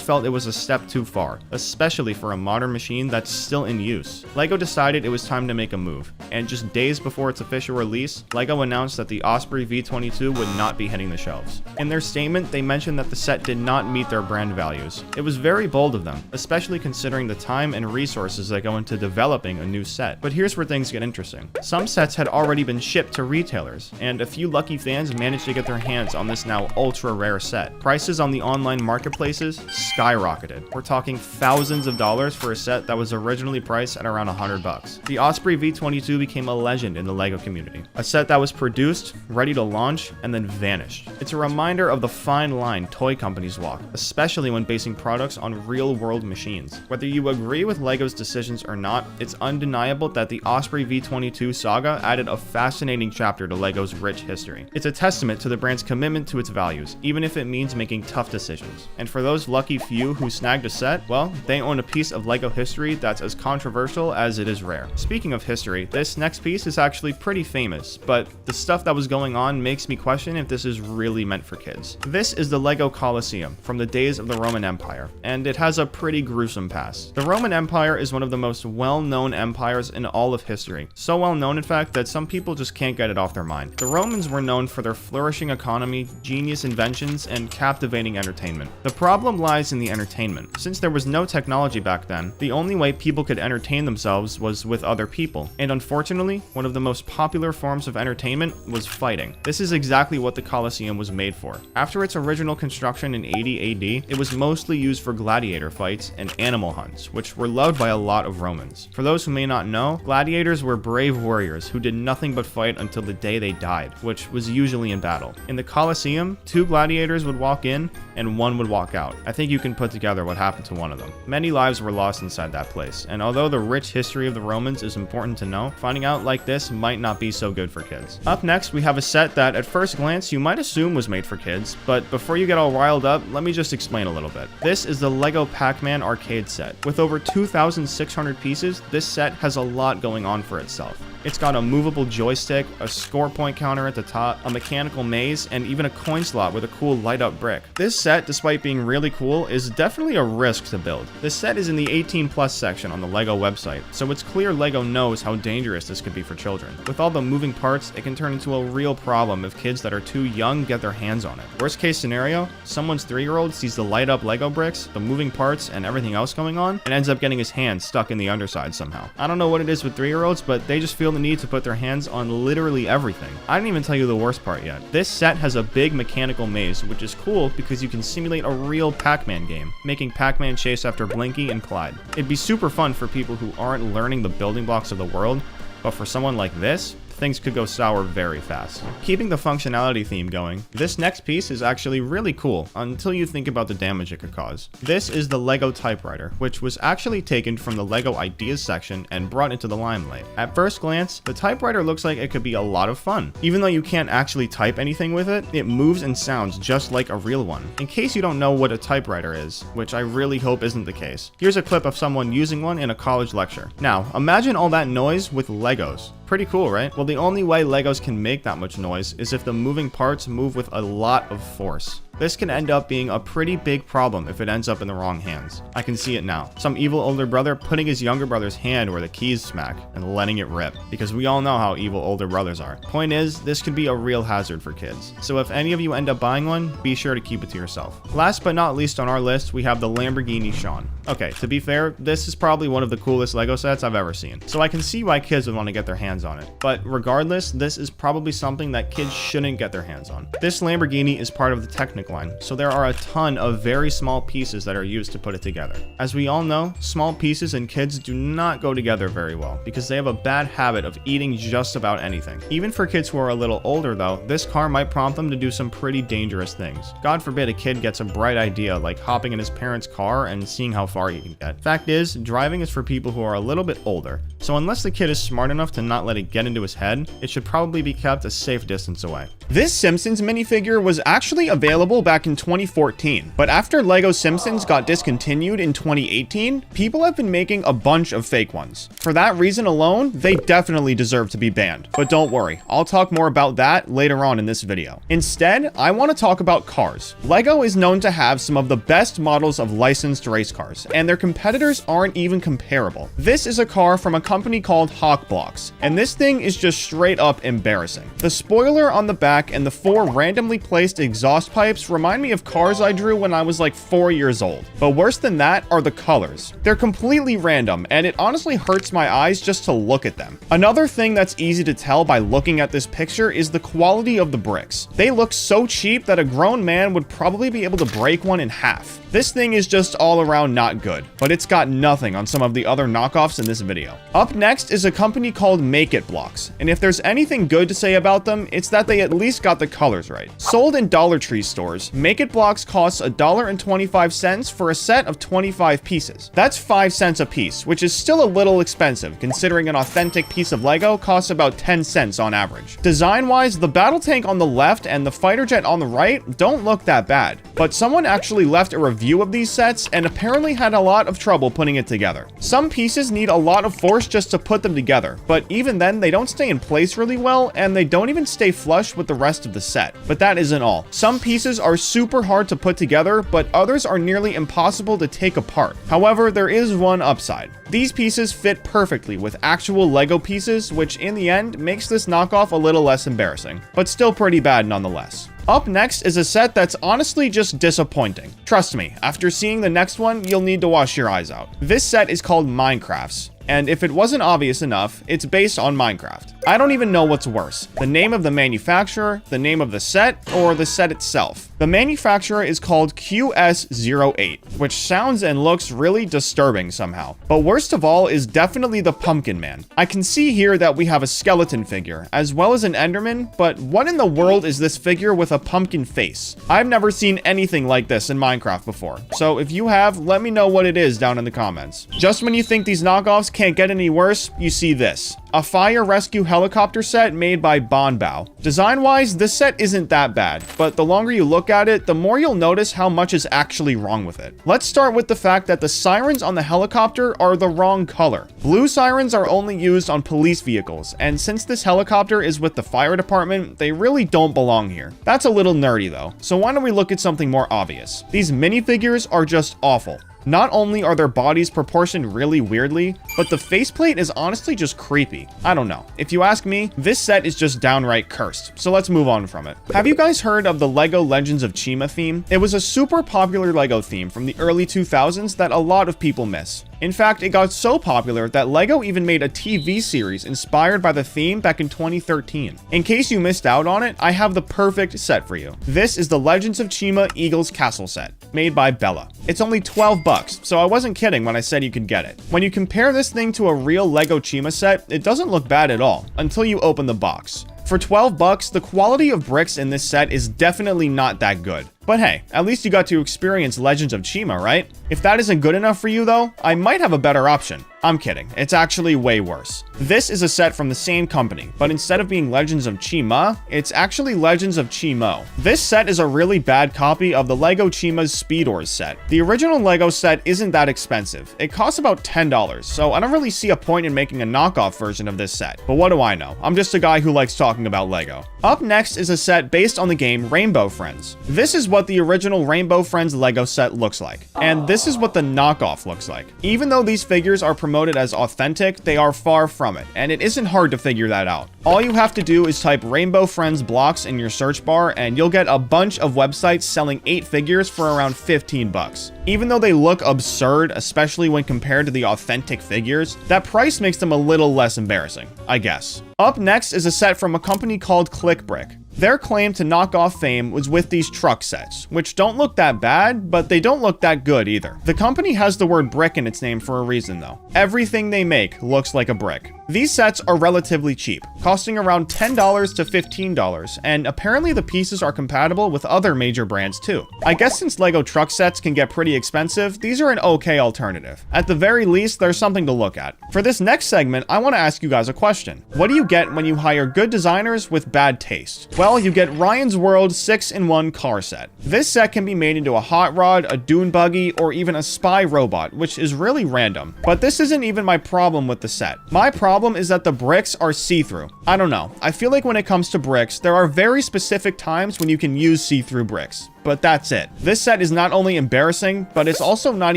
A: felt it was a step too far, especially for a modern machine that's still in use. LEGO decided it was time to make a move, and just days before its official release, LEGO announced that the Osprey V22 would not be hitting the shelves. In their statement, they mentioned that the set did not meet their brand values. It was very bold of them, especially considering the time and resources that go into developing a new set. But here's where things get interesting. Some sets had already been shipped to retailers, and a few lucky fans managed to get their hands on this now ultra rare set. Prices on the online marketplaces skyrocketed. We're talking thousands of dollars for a set that was originally priced at around $100. The Osprey V22 became a legend in the LEGO community. A set that was produced, ready to launch, and then vanished. It's a reminder of the fine line toy companies walk, especially when basing products on real-world machines. Whether you agree with LEGO's decisions or not, it's undeniable that the Osprey V22 saga added a fascinating chapter to LEGO's rich history. It's a testament to the brand's commitment to its values, even if it means making tough decisions. And for those lucky few who snagged a set, well, they own a piece of LEGO history that's as controversial as it is rare. Speaking of history, this next piece is actually pretty famous, but the stuff that was going on makes me question if this is really meant for kids. This is the LEGO Colosseum from the days of the Roman Empire, and it has a pretty gruesome past. The Roman Empire is one of the most well-known empires in all of history. So well known, in fact, that some people just can't get it off their mind. The Romans were known for their flourishing economy, genius inventions, and captivating entertainment. The problem lies in the entertainment. Since there was no technology back then, the only way people could entertain themselves was with other people. And unfortunately, one of the most popular forms of entertainment was fighting. This is exactly what the Colosseum was made for. After its original construction in 80 AD, it was mostly used for gladiator fights and animal hunts, which were loved by a lot of Romans. For those who may not know, gladiators were brave warriors who did nothing but fight until the day they died, which was usually in battle. In the Colosseum, 2 gladiators would walk in and 1 would walk out. I think you can put together what happened to one of them. Many lives were lost inside that place, and although the rich history of the Romans is important to know, finding out like this might not be so good for kids. Up next, we have a set that at first glance you might assume was made for kids, but before you get all riled up, let me just explain a little bit. This is the LEGO Pac-Man arcade set. With over 2,600 pieces, this set has a lot going on for itself. It's got a movable joystick, a score point counter at the top, a mechanical maze, and even a coin slot with a cool light-up brick. This set, despite being really cool, is definitely a risk to build. This set is in the 18+ section on the LEGO website, so it's clear LEGO knows how dangerous this could be for children. With all the moving parts, it can turn into a real problem if kids that are too young get their hands on it. Worst case scenario, someone's 3-year-old sees the light-up LEGO bricks, the moving parts, and everything else going on, and ends up getting his hand stuck in the underside somehow. I don't know what it is with 3-year-olds, but they just feel the need to put their hands on literally everything. I didn't even tell you the worst part yet. This set has a big mechanical maze, which is cool because you can simulate a real Pac-Man game, making Pac-Man chase after Blinky and Clyde. It'd be super fun for people who aren't learning the building blocks of the world, but for someone like this, things could go sour very fast. Keeping the functionality theme going, this next piece is actually really cool until you think about the damage it could cause. This is the Lego typewriter, which was actually taken from the Lego Ideas section and brought into the limelight. At first glance, the typewriter looks like it could be a lot of fun. Even though you can't actually type anything with it, it moves and sounds just like a real one. In case you don't know what a typewriter is, which I really hope isn't the case, here's a clip of someone using one in a college lecture. Now, imagine all that noise with Legos. Pretty cool, right? Well, the only way Legos can make that much noise is if the moving parts move with a lot of force. This can end up being a pretty big problem if it ends up in the wrong hands. I can see it now. Some evil older brother putting his younger brother's hand where the keys smack and letting it rip, because we all know how evil older brothers are. Point is, this could be a real hazard for kids. So if any of you end up buying one, be sure to keep it to yourself. Last but not least on our list, we have the Lamborghini Sean. Okay, to be fair, this is probably one of the coolest Lego sets I've ever seen, so I can see why kids would want to get their hands on it. But regardless, this is probably something that kids shouldn't get their hands on. This Lamborghini is part of the Technic line, so there are a ton of very small pieces that are used to put it together. As we all know, small pieces and kids do not go together very well because they have a bad habit of eating just about anything. Even for kids who are a little older though, this car might prompt them to do some pretty dangerous things. God forbid a kid gets a bright idea like hopping in his parents' car and seeing how far he can get. Fact is, driving is for people who are a little bit older, so unless the kid is smart enough to not let it get into his head, it should probably be kept a safe distance away. This Simpsons minifigure was actually available back in 2014, but after Lego Simpsons got discontinued in 2018, people have been making a bunch of fake ones. For that reason alone, they definitely deserve to be banned. But don't worry, I'll talk more about that later on in this video. Instead, I want to talk about cars. Lego is known to have some of the best models of licensed race cars, and their competitors aren't even comparable. This is a car from a company called Hawk Blocks, and this thing is just straight up embarrassing. The spoiler on the back and the 4 randomly placed exhaust pipes remind me of cars I drew when I was like 4 years old. But worse than that are the colors. They're completely random, and it honestly hurts my eyes just to look at them. Another thing that's easy to tell by looking at this picture is the quality of the bricks. They look so cheap that a grown man would probably be able to break one in half. This thing is just all around not good, but it's got nothing on some of the other knockoffs in this video. Up next is a company called Make It Blocks, and if there's anything good to say about them, it's that they at least got the colors right. Sold in Dollar Tree stores, Make It Blocks costs $1.25 for a set of 25 pieces. That's 5 cents a piece, which is still a little expensive considering an authentic piece of Lego costs about 10 cents on average. Design-wise, the battle tank on the left and the fighter jet on the right don't look that bad, but someone actually left a review of these sets and apparently had a lot of trouble putting it together. Some pieces need a lot of force just to put them together, but even then they don't stay in place really well and they don't even stay flush with the rest of the set. But that isn't all. Some pieces are super hard to put together, but others are nearly impossible to take apart. However, there is one upside. These pieces fit perfectly with actual Lego pieces, which in the end makes this knockoff a little less embarrassing, but still pretty bad nonetheless. Up next is a set that's honestly just disappointing. Trust me, after seeing the next one, you'll need to wash your eyes out. This set is called Minecraft's, and if it wasn't obvious enough, it's based on Minecraft. I don't even know what's worse, the name of the manufacturer, the name of the set, or the set itself. The manufacturer is called QS08, which sounds and looks really disturbing somehow. But worst of all is definitely the Pumpkin Man. I can see here that we have a skeleton figure, as well as an Enderman, but what in the world is this figure with a pumpkin face? I've never seen anything like this in Minecraft before, so if you have, let me know what it is down in the comments. Just when you think these knockoffs can't get any worse, you see this. A fire rescue helicopter set made by Bonbow. Design-wise, this set isn't that bad, but the longer you look at it, the more you'll notice how much is actually wrong with it. Let's start with the fact that the sirens on the helicopter are the wrong color. Blue sirens are only used on police vehicles, and since this helicopter is with the fire department, they really don't belong here. That's a little nerdy though, so why don't we look at something more obvious? These minifigures are just awful. Not only are their bodies proportioned really weirdly, but the faceplate is honestly just creepy. I don't know. If you ask me, this set is just downright cursed, so let's move on from it. Have you guys heard of the Lego Legends of Chima theme? It was a super popular Lego theme from the early 2000s that a lot of people miss. In fact, it got so popular that LEGO even made a TV series inspired by the theme back in 2013. In case you missed out on it, I have the perfect set for you. This is the Legends of Chima Eagles Castle set, made by Bella. It's only 12 bucks, so I wasn't kidding when I said you could get it. When you compare this thing to a real LEGO Chima set, it doesn't look bad at all, until you open the box. For 12 bucks, the quality of bricks in this set is definitely not that good. But hey, at least you got to experience Legends of Chima, right? If that isn't good enough for you though, I might have a better option. I'm kidding, it's actually way worse. This is a set from the same company, but instead of being Legends of Chima, it's actually Legends of Chimo. This set is a really bad copy of the LEGO Chima's Speedors set. The original LEGO set isn't that expensive. It costs about $10, so I don't really see a point in making a knockoff version of this set. But what do I know? I'm just a guy who likes talking about LEGO. Up next is a set based on the game Rainbow Friends. This is what the original Rainbow Friends LEGO set looks like, and this is what the knockoff looks like. Even though these figures are promoted as authentic, they are far from it, and it isn't hard to figure that out. All you have to do is type Rainbow Friends blocks in your search bar, and you'll get a bunch of websites selling 8 figures for around 15 bucks. Even though they look absurd, especially when compared to the authentic figures, that price makes them a little less embarrassing, I guess. Up next is a set from a company called ClickBrick. Their claim to knockoff fame was with these truck sets, which don't look that bad, but they don't look that good either. The company has the word brick in its name for a reason though. Everything they make looks like a brick. These sets are relatively cheap, costing around $10 to $15, and apparently the pieces are compatible with other major brands too. I guess since LEGO truck sets can get pretty expensive, these are an okay alternative. At the very least, there's something to look at. For this next segment, I want to ask you guys a question. What do you get when you hire good designers with bad taste? Well, you get Ryan's World 6-in-1 car set. This set can be made into a hot rod, a dune buggy, or even a spy robot, which is really random. But this isn't even my problem with the set. My problem is that the bricks are see-through. I don't know. I feel like when it comes to bricks, there are very specific times when you can use see-through bricks. But that's it. This set is not only embarrassing, but it's also not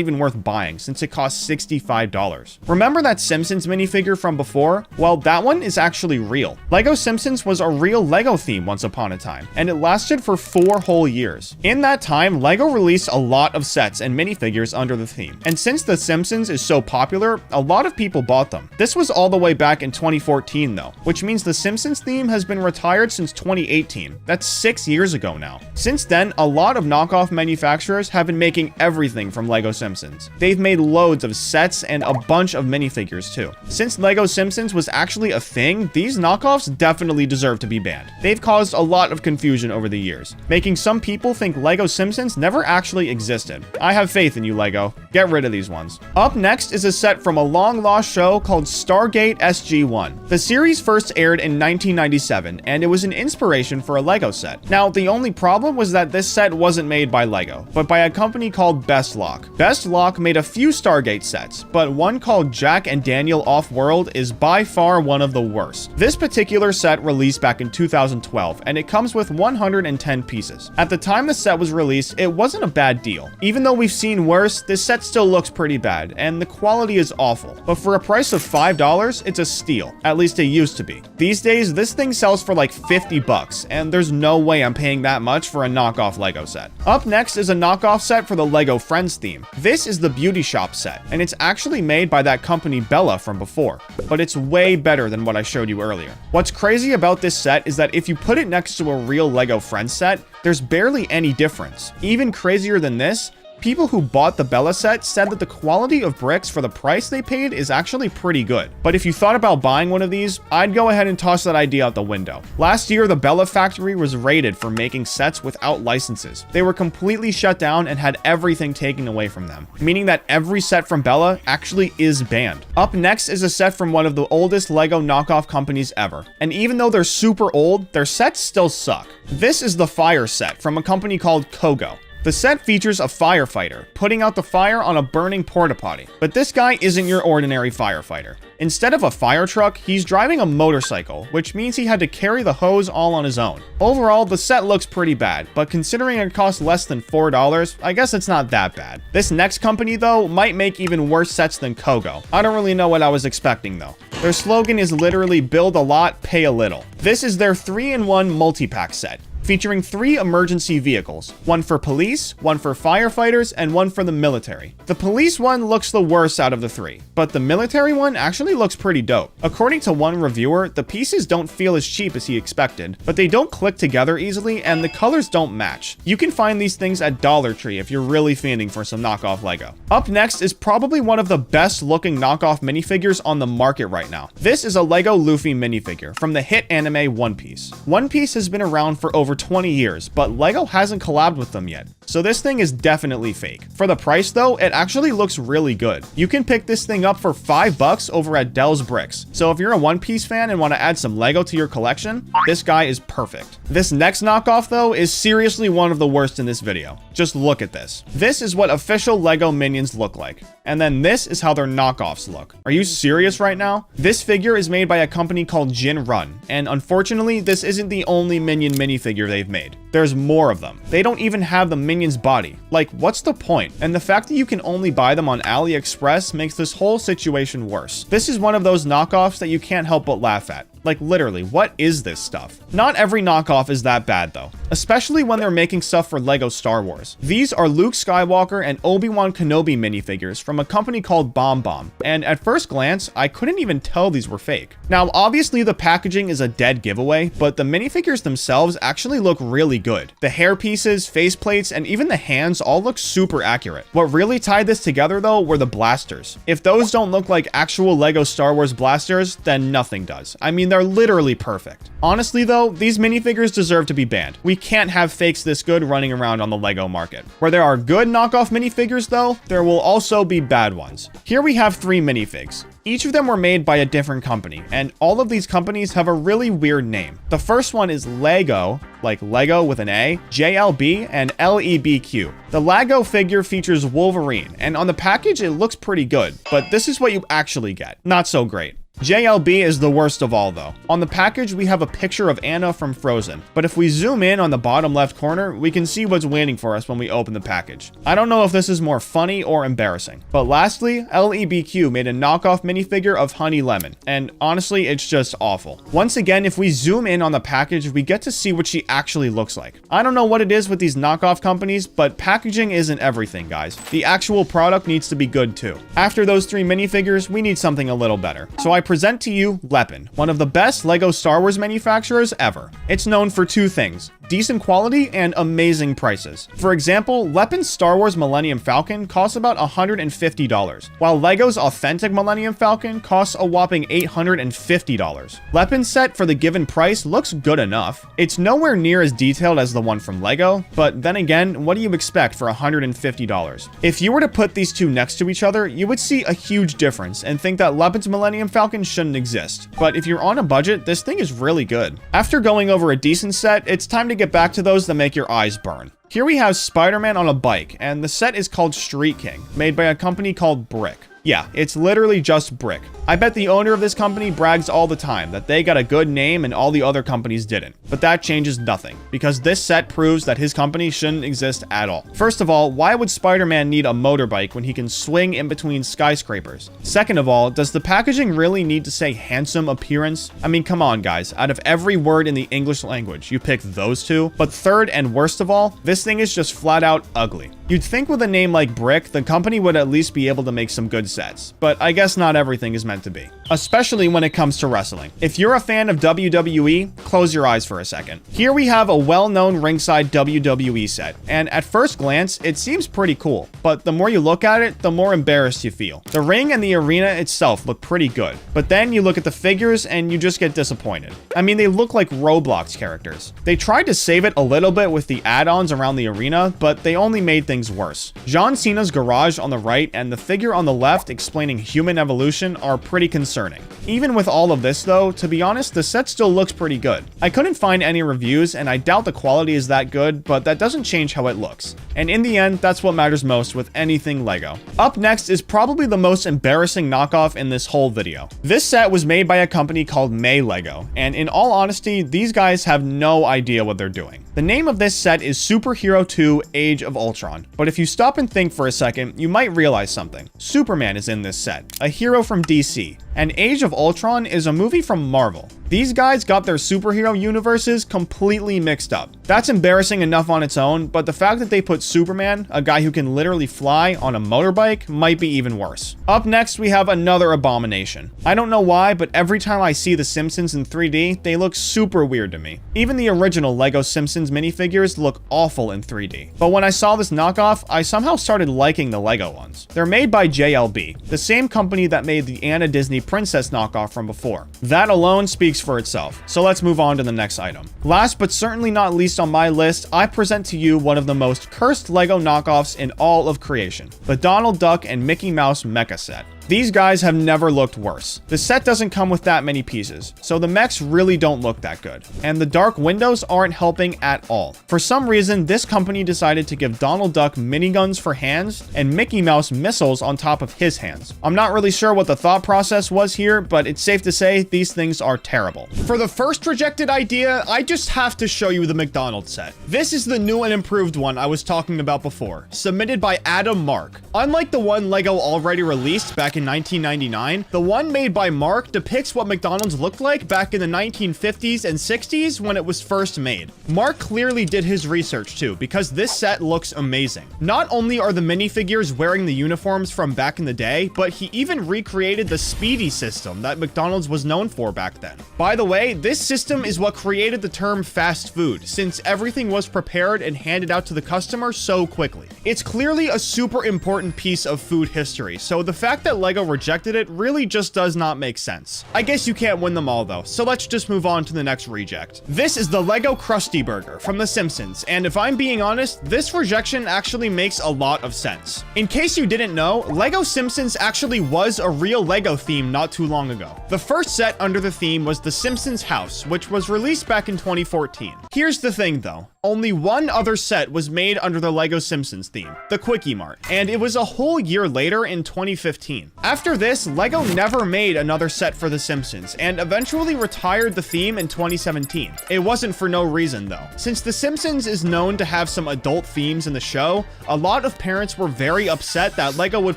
A: even worth buying since it costs $65. Remember that Simpsons minifigure from before? Well, that one is actually real. LEGO Simpsons was a real LEGO theme once upon a time, and it lasted for 4 whole years. In that time, LEGO released a lot of sets and minifigures under the theme. And since The Simpsons is so popular, a lot of people bought them. This was all the way back in 2014 though, which means the Simpsons theme has been retired since 2018. That's 6 years ago now. Since then, a lot of knockoff manufacturers have been making everything from LEGO Simpsons. They've made loads of sets and a bunch of minifigures too. Since LEGO Simpsons was actually a thing, these knockoffs definitely deserve to be banned. They've caused a lot of confusion over the years, making some people think LEGO Simpsons never actually existed. I have faith in you, LEGO. Get rid of these ones. Up next is a set from a long-lost show called Stargate SG-1. The series first aired in 1997, and it was an inspiration for a LEGO set. Now, the only problem was that this set wasn't made by LEGO, but by a company called Best Lock. Best Lock made a few Stargate sets, but one called Jack and Daniel Off-World is by far one of the worst. This particular set released back in 2012, and it comes with 110 pieces. At the time the set was released, it wasn't a bad deal. Even though we've seen worse, this set still looks pretty bad, and the quality is awful. But for a price of $5, it's a steal. At least it used to be. These days, this thing sells for like 50 bucks, and there's no way I'm paying that much for a knockoff LEGO set. Up next is a knockoff set for the LEGO Friends theme. This is the Beauty Shop set, and it's actually made by that company Bella from before, but it's way better than what I showed you earlier. What's crazy about this set is that if you put it next to a real LEGO Friends set, there's barely any difference. Even crazier than this, people who bought the Bella set said that the quality of bricks for the price they paid is actually pretty good. But if you thought about buying one of these, I'd go ahead and toss that idea out the window. Last year, the Bella factory was raided for making sets without licenses. They were completely shut down and had everything taken away from them, meaning that every set from Bella actually is banned. Up next is a set from one of the oldest LEGO knockoff companies ever. And even though they're super old, their sets still suck. This is the Fire set from a company called Kogo. The set features a firefighter putting out the fire on a burning porta potty. But this guy isn't your ordinary firefighter. Instead of a fire truck, he's driving a motorcycle, which means he had to carry the hose all on his own. Overall, the set looks pretty bad, but considering it costs less than $4, I guess it's not that bad. This next company, though, might make even worse sets than Kogo. I don't really know what I was expecting, though. Their slogan is literally build a lot, pay a little. This is their 3-in-1 multi-pack set. featuring 3 emergency vehicles, one for police, one for firefighters, and one for the military. The police one looks the worst out of the 3, but the military one actually looks pretty dope. According to one reviewer, the pieces don't feel as cheap as he expected, but they don't click together easily and the colors don't match. You can find these things at Dollar Tree if you're really fiending for some knockoff Lego. Up next is probably one of the best looking knockoff minifigures on the market right now. This is a Lego Luffy minifigure from the hit anime One Piece. One Piece has been around for over 20 years, but Lego hasn't collabed with them yet. So this thing is definitely fake. For the price though, it actually looks really good. You can pick this thing up for $5 over at Dell's Bricks. So if you're a One Piece fan and want to add some Lego to your collection, this guy is perfect. This next knockoff though is seriously one of the worst in this video. Just look at this. This is what official Lego minions look like. And then this is how their knockoffs look. Are you serious right now? This figure is made by a company called Jin Run, and unfortunately, this isn't the only minion minifigure they've made. There's more of them. They don't even have the minion's body. Like, what's the point? And the fact that you can only buy them on AliExpress makes this whole situation worse. This is one of those knockoffs that you can't help but laugh at. Like, literally, what is this stuff? Not every knockoff is that bad though, especially when they're making stuff for Lego Star Wars. These are Luke Skywalker and Obi-Wan Kenobi minifigures from a company called Bomb Bomb, and at first glance, I couldn't even tell these were fake. Now, obviously the packaging is a dead giveaway, but the minifigures themselves actually look really good. The hair pieces, face plates, and even the hands all look super accurate. What really tied this together though were the blasters. If those don't look like actual Lego Star Wars blasters, then nothing does. I mean, they're literally perfect. Honestly though, these minifigures deserve to be banned. We can't have fakes this good running around on the Lego market. Where there are good knockoff minifigures though, there will also be bad ones. Here we have 3 minifigs. Each of them were made by a different company, and all of these companies have a really weird name. The first one is Lego, like Lego with an A, JLB, and LEBQ. The Lego figure features Wolverine, and on the package it looks pretty good, but this is what you actually get. Not so great. JLB is the worst of all though. On the package we have a picture of Anna from Frozen, but if we zoom in on the bottom left corner, we can see what's waiting for us when we open the package. I don't know if this is more funny or embarrassing. But lastly, LEBQ made a knockoff minifigure of Honey Lemon, and honestly it's just awful. Once again, if we zoom in on the package, we get to see what she actually looks like. I don't know what it is with these knockoff companies, but packaging isn't everything, guys. The actual product needs to be good too. After those 3 minifigures, we need something a little better. So I present to you Lepin, one of the best Lego Star Wars manufacturers ever. It's known for 2 things: decent quality and amazing prices. For example, Lepin's Star Wars Millennium Falcon costs about $150, while Lego's authentic Millennium Falcon costs a whopping $850. Lepin's set for the given price looks good enough. It's nowhere near as detailed as the one from Lego, but then again, what do you expect for $150? If you were to put these 2 next to each other, you would see a huge difference and think that Lepin's Millennium Falcon shouldn't exist. But if you're on a budget, this thing is really good. After going over a decent set, it's time to get back to those that make your eyes burn. Here we have Spider-Man on a bike, and the set is called Street King, made by a company called Brick. Yeah, it's literally just Brick. I bet the owner of this company brags all the time that they got a good name and all the other companies didn't. But that changes nothing, because this set proves that his company shouldn't exist at all. First of all, why would Spider-Man need a motorbike when he can swing in between skyscrapers? Second of all, does the packaging really need to say handsome appearance? I mean, come on guys, out of every word in the English language, you pick those 2? But third and worst of all, this thing is just flat out ugly. You'd think with a name like Brick, the company would at least be able to make some good sets, but I guess not everything is meant to be. Especially when it comes to wrestling. If you're a fan of WWE, close your eyes for a second. Here we have a well-known ringside WWE set, and at first glance, it seems pretty cool, but the more you look at it, the more embarrassed you feel. The ring and the arena itself look pretty good, but then you look at the figures and you just get disappointed. I mean, they look like Roblox characters. They tried to save it a little bit with the add-ons around the arena, but they only made things worse. John Cena's garage on the right and the figure on the left explaining human evolution are pretty concerning. Even with all of this though, to be honest, the set still looks pretty good. I couldn't find any reviews and I doubt the quality is that good, but that doesn't change how it looks. And in the end, that's what matters most with anything Lego. Up next is probably the most embarrassing knockoff in this whole video. This set was made by a company called May Lego, and in all honesty, these guys have no idea what they're doing. The name of this set is Superhero 2 Age of Ultron, but if you stop and think for a second, you might realize something. Superman is in this set, a hero from DC, and Age of Ultron is a movie from Marvel. These guys got their superhero universes completely mixed up. That's embarrassing enough on its own, but the fact that they put Superman, a guy who can literally fly, on a motorbike might be even worse. Up next, we have another abomination. I don't know why, but every time I see The Simpsons in 3D, they look super weird to me. Even the original LEGO Simpsons minifigures look awful in 3D. But when I saw this knockoff, I somehow started liking the LEGO ones. They're made by JLB, the same company that made the Anna Disney Princess knockoff from before. That alone speaks for itself, so let's move on to the next item. Last but certainly not least on my list, I present to you one of the most cursed LEGO knockoffs in all of creation, the Donald Duck and Mickey Mouse mecha set. These guys have never looked worse. The set doesn't come with that many pieces, so the mechs really don't look that good. And the dark windows aren't helping at all. For some reason, this company decided to give Donald Duck miniguns for hands and Mickey Mouse missiles on top of his hands. I'm not really sure what the thought process was here, but it's safe to say these things are terrible. For the first rejected idea, I just have to show you the McDonald's set. This is the new and improved one I was talking about before, submitted by Adam Mark. Unlike the one LEGO already released back in 1999, the one made by Mark depicts what McDonald's looked like back in the 1950s and 60s when it was first made. Mark clearly did his research too, because this set looks amazing. Not only are the minifigures wearing the uniforms from back in the day, but he even recreated the Speedy system that McDonald's was known for back then. By the way, this system is what created the term fast food, since everything was prepared and handed out to the customer so quickly. It's clearly a super important piece of food history, so the fact that LEGO rejected it really just does not make sense. I guess you can't win them all though, so let's just move on to the next reject. This is the LEGO Krusty Burger from The Simpsons, and if I'm being honest, this rejection actually makes a lot of sense. In case you didn't know, LEGO Simpsons actually was a real LEGO theme not too long ago. The first set under the theme was The Simpsons House, which was released back in 2014. Here's the thing though. Only one other set was made under the LEGO Simpsons theme, the Quickie Mart, and it was a whole year later in 2015. After this, LEGO never made another set for The Simpsons, and eventually retired the theme in 2017. It wasn't for no reason though. Since The Simpsons is known to have some adult themes in the show, a lot of parents were very upset that LEGO would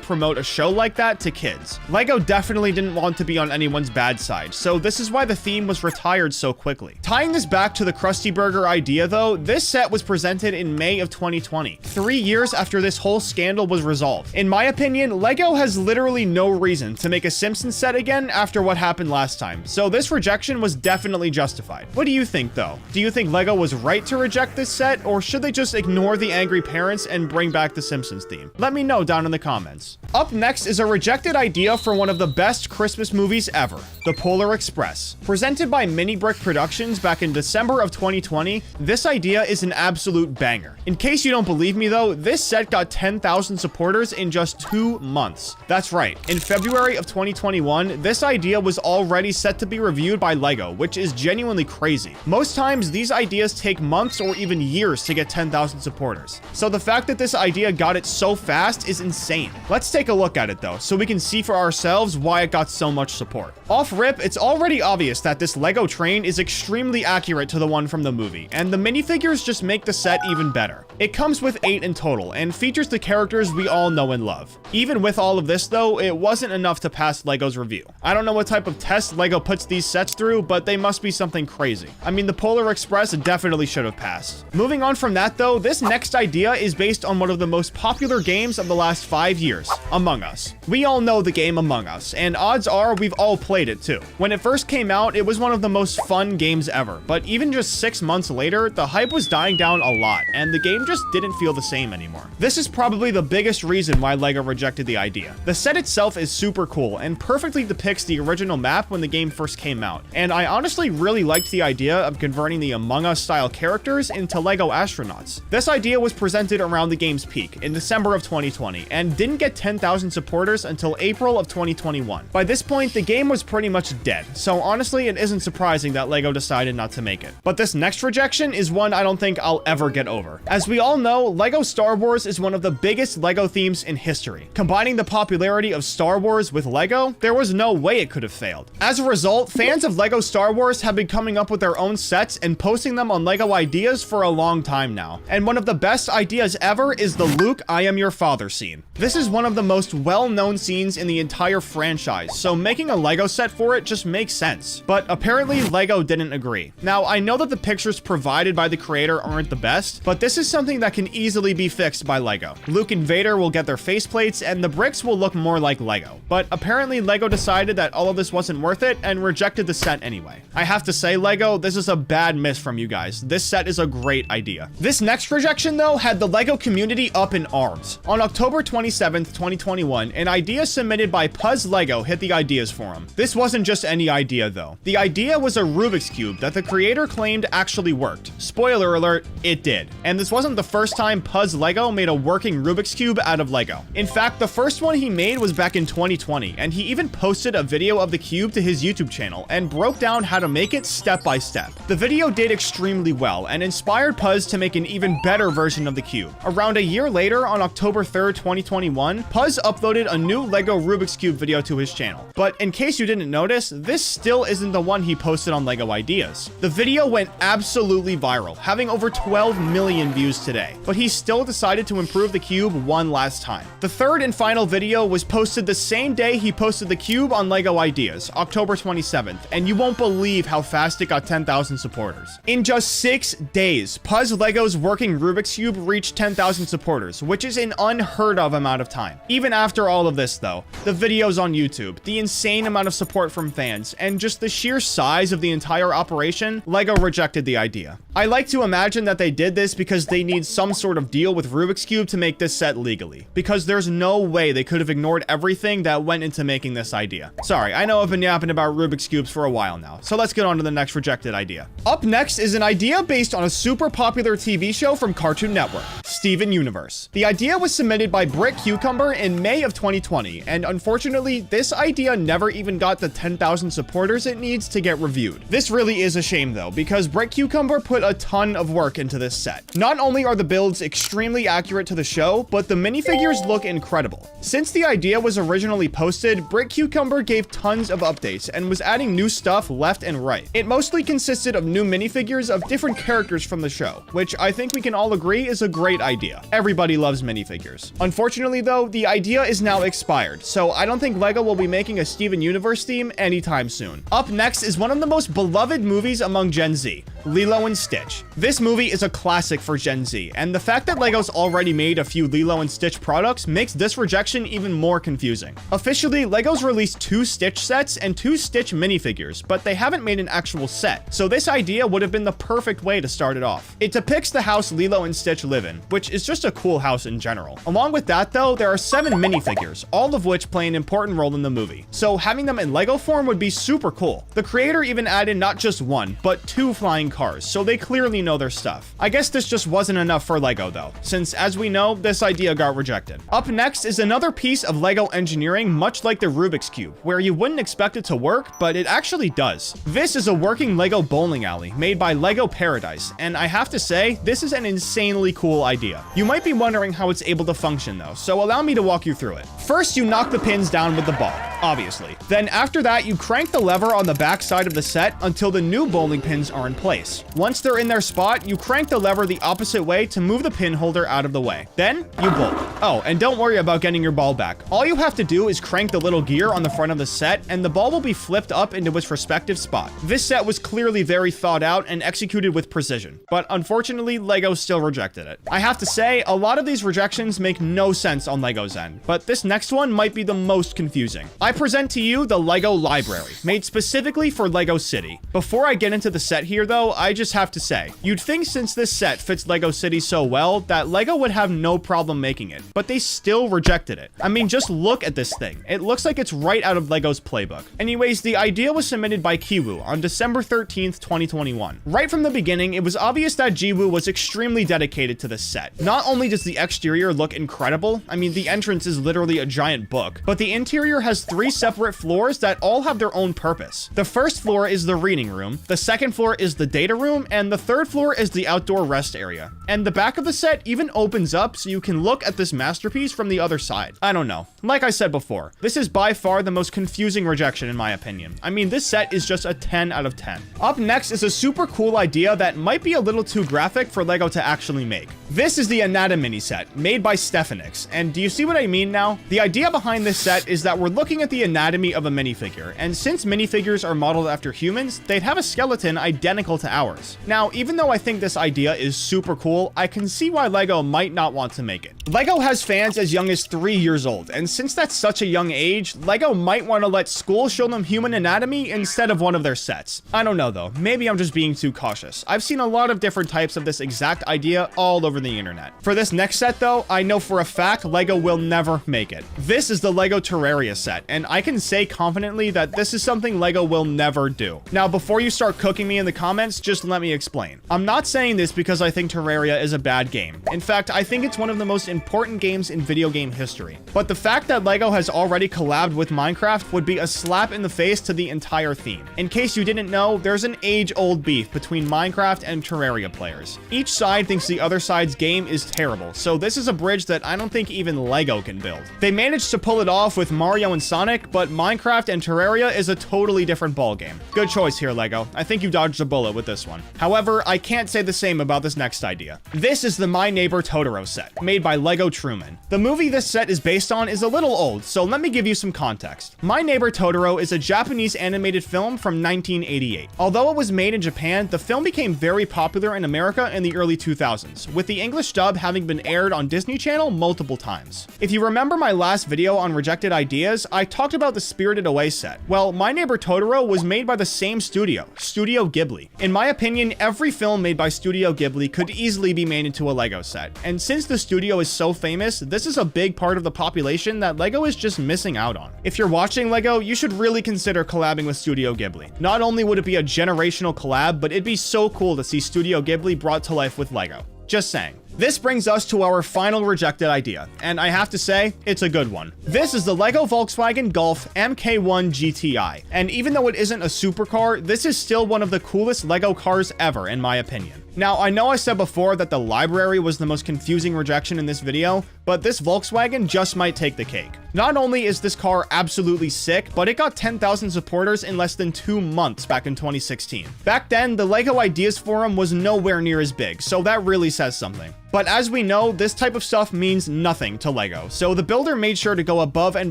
A: promote a show like that to kids. LEGO definitely didn't want to be on anyone's bad side, so this is why the theme was retired so quickly. Tying this back to the Krusty Burger idea though, this set was presented in May of 2020, 3 years after this whole scandal was resolved. In my opinion, LEGO has literally no reason to make a Simpsons set again after what happened last time, so this rejection was definitely justified. What do you think though? Do you think LEGO was right to reject this set, or should they just ignore the angry parents and bring back the Simpsons theme? Let me know down in the comments. Up next is a rejected idea for one of the best Christmas movies ever, The Polar Express. Presented by Mini Brick Productions back in December of 2020, this idea is an absolute banger. In case you don't believe me though, this set got 10,000 supporters in just 2 months. That's right, in February of 2021, this idea was already set to be reviewed by LEGO, which is genuinely crazy. Most times, these ideas take months or even years to get 10,000 supporters. So the fact that this idea got it so fast is insane. Let's take a look at it though, so we can see for ourselves why it got so much support. Off rip, it's already obvious that this LEGO train is extremely accurate to the one from the movie, and the minifigures just make the set even better. It comes with 8 in total, and features the characters we all know and love. Even with all of this though, it wasn't enough to pass LEGO's review. I don't know what type of test LEGO puts these sets through, but they must be something crazy. I mean, the Polar Express definitely should have passed. Moving on from that though, this next idea is based on one of the most popular games of the last 5 years, Among Us. We all know the game Among Us, and odds are we've all played it too. When it first came out, it was one of the most fun games ever, but even just 6 months later, the hype was dying down a lot, and the game just didn't feel the same anymore. This is probably the biggest reason why LEGO rejected the idea. The set itself is super cool and perfectly depicts the original map when the game first came out, and I honestly really liked the idea of converting the Among Us style characters into LEGO astronauts. This idea was presented around the game's peak in December of 2020 and didn't get 10,000 supporters until April of 2021. By this point, the game was pretty much dead, so honestly, it isn't surprising that LEGO decided not to make it. But this next rejection is one I don't think I'll ever get over. As we all know, LEGO Star Wars is one of the biggest LEGO themes in history, combining the popularity of Star Wars with Lego, there was no way it could have failed. As a result, fans of Lego Star Wars have been coming up with their own sets and posting them on Lego Ideas for a long time now. And one of the best ideas ever is the Luke, I am your father scene. This is one of the most well-known scenes in the entire franchise, so making a Lego set for it just makes sense. But apparently Lego didn't agree. Now, I know that the pictures provided by the creator aren't the best, but this is something that can easily be fixed by Lego. Luke and Vader will get their faceplates and the bricks will look more like Lego. But apparently Lego decided that all of this wasn't worth it and rejected the set anyway. I have to say, Lego, this is a bad miss from you guys. This set is a great idea. This next rejection though had the Lego community up in arms. On October 27th, 2021, an idea submitted by Puzz Lego hit the ideas forum. This wasn't just any idea though. The idea was a Rubik's Cube that the creator claimed actually worked. Spoiler alert, it did. And this wasn't the first time Puzz Lego made a working Rubik's Cube out of Lego. In fact, the first one he made was back in 2020, and he even posted a video of the cube to his YouTube channel and broke down how to make it step by step. The video did extremely well and inspired Puzz to make an even better version of the cube. Around a year later, on October 3rd, 2021, Puzz uploaded a new Lego Rubik's Cube video to his channel. But in case you didn't notice, this still isn't the one he posted on Lego Ideas. The video went absolutely viral, having over 12 million views today, but he still decided to improve the cube one last time. The third and final video was posted the same day he posted the cube on Lego Ideas, October 27th, and you won't believe how fast it got 10,000 supporters. In just 6 days, Puzz Lego's working Rubik's Cube reached 10,000 supporters, which is an unheard of amount of time. Even after all of this though, the videos on YouTube, the insane amount of support from fans, and just the sheer size of the entire operation, Lego rejected the idea. I like to imagine that they did this because they need some sort of deal with Rubik's Cube to make this set legally, because there's no way they could have ignored everything that went into making this idea. Sorry, I know I've been yapping about Rubik's Cubes for a while now, so let's get on to the next rejected idea. Up next is an idea based on a super popular TV show from Cartoon Network, Steven Universe. The idea was submitted by Brick Cucumber in May of 2020, and unfortunately, this idea never even got the 10,000 supporters it needs to get reviewed. This really is a shame though, because Brick Cucumber put a ton of work into this set. Not only are the builds extremely accurate to the show, but the minifigures look incredible. Since the idea was originally posted, Brick Cucumber gave tons of updates and was adding new stuff left and right. It mostly consisted of new minifigures of different characters from the show, which I think we can all agree is a great idea. Everybody loves minifigures. Unfortunately though, the idea is now expired, so I don't think Lego will be making a Steven Universe theme anytime soon. Up next is one of the most beloved movies among Gen Z, Lilo and Stitch. This movie is a classic for Gen Z, and the fact that Lego's already made a few Lilo and Stitch products makes this rejection even more confusing. Officially, Lego's released 2 Stitch sets and 2 Stitch minifigures, but they haven't made an actual set, so this idea would have been the perfect way to start it off. It depicts the house Lilo and Stitch live in, which is just a cool house in general. Along with that though, there are 7 minifigures, all of which play an important role in the movie, so having them in Lego form would be super cool. The creator even added not just 1, but 2 flying cars, so they clearly know their stuff. I guess this just wasn't enough for Lego though, since as we know, this idea got rejected. Up next is another piece of Lego engineering much like the Rubik's Cube, where you wouldn't expect it to work, but it actually does. This is a working Lego bowling alley made by Lego Paradise, and I have to say, this is an insanely cool idea. You might be wondering how it's able to function though, so allow me to walk you through it. First, you knock the pins down with the ball, obviously. Then after that, you crank the lever on the back side of the set until the new bowling pins are in place. Once they're in their spot, you crank the lever the opposite way to move the pin holder out of the way. Then you bowl. Oh, and don't worry about getting your ball back. All you have to do is crank the little gear on the front of the set and the ball will be flipped up into its respective spot. This set was clearly very thought out and executed with precision, but unfortunately, Lego still rejected it. I have to say, a lot of these rejections make no sense on Lego's end, but this next one might be the most confusing. I present to you the Lego Library, made specifically for Lego City. Before I get into the set here though, I just have to say, you'd think since this set fits Lego City so well that Lego would have no problem making it, but they still rejected it. I mean, just look at this thing. It looks like it's right out of Lego's playbook. Anyways, the idea was submitted by Kiwoo on December 13th, 2021. Right from the beginning, it was obvious that Jiwoo was extremely dedicated to this set. Not only does the exterior look incredible, I mean, the entrance is literally a giant book, but the interior has 3 3 separate floors that all have their own purpose. The first floor is the reading room, the second floor is the data room, and the third floor is the outdoor rest area. And the back of the set even opens up so you can look at this masterpiece from the other side. I don't know. Like I said before, this is by far the most confusing rejection in my opinion. I mean, this set is just a 10 out of 10. Up next is a super cool idea that might be a little too graphic for LEGO to actually make. This is the Anatomy set, made by Stephanix, and do you see what I mean now? The idea behind this set is that we're looking at the anatomy of a minifigure, and since minifigures are modeled after humans, they'd have a skeleton identical to ours. Now, even though I think this idea is super cool, I can see why LEGO might not want to make it. LEGO has fans as young as 3 years old, and since that's such a young age, LEGO might want to let school show them human anatomy instead of one of their sets. I don't know though, maybe I'm just being too cautious. I've seen a lot of different types of this exact idea all over the internet. For this next set though, I know for a fact LEGO will never make it. This is the LEGO Terraria set, and I can say confidently that this is something LEGO will never do. Now, before you start cooking me in the comments, just let me explain. I'm not saying this because I think Terraria is a bad game. In fact, I think it's one of the most important games in video game history. But the fact that LEGO has already collabed with Minecraft would be a slap in the face to the entire theme. In case you didn't know, there's an age-old beef between Minecraft and Terraria players. Each side thinks the other side's game is terrible, so this is a bridge that I don't think even LEGO can build. They managed to pull it off with Mario and Sonic, but Minecraft and Terraria is a totally different ballgame. Good choice here, LEGO. I think you dodged a bullet with this one. However, I can't say the same about this next idea. This is the My Neighbor Totoro set, made by LEGO Truman. The movie this set is based on is a little old, so let me give you some context. My Neighbor Totoro is a Japanese animated film from 1988. Although it was made in Japan, the film became very popular in America in the early 2000s, with the English dub having been aired on Disney Channel multiple times. If you remember my last video on rejected ideas, I talked about the Spirited Away set. Well, My Neighbor Totoro was made by the same studio, Studio Ghibli. In my opinion, every film made by Studio Ghibli could easily be made into a LEGO set. And since the studio is so famous, this is a big part of the population that LEGO is just missing out on. If you're watching LEGO, you should really consider collabing with Studio Ghibli. Not only would it be a generational collab, but it'd be so cool to see Studio Ghibli brought to life with LEGO. Just saying. This brings us to our final rejected idea, and I have to say, it's a good one. This is the LEGO Volkswagen Golf MK1 GTI, and even though it isn't a supercar, this is still one of the coolest LEGO cars ever, in my opinion. Now, I know I said before that the library was the most confusing rejection in this video, but this Volkswagen just might take the cake. Not only is this car absolutely sick, but it got 10,000 supporters in less than 2 months back in 2016. Back then, the LEGO Ideas Forum was nowhere near as big, so that really says something. But as we know, this type of stuff means nothing to LEGO, so the builder made sure to go above and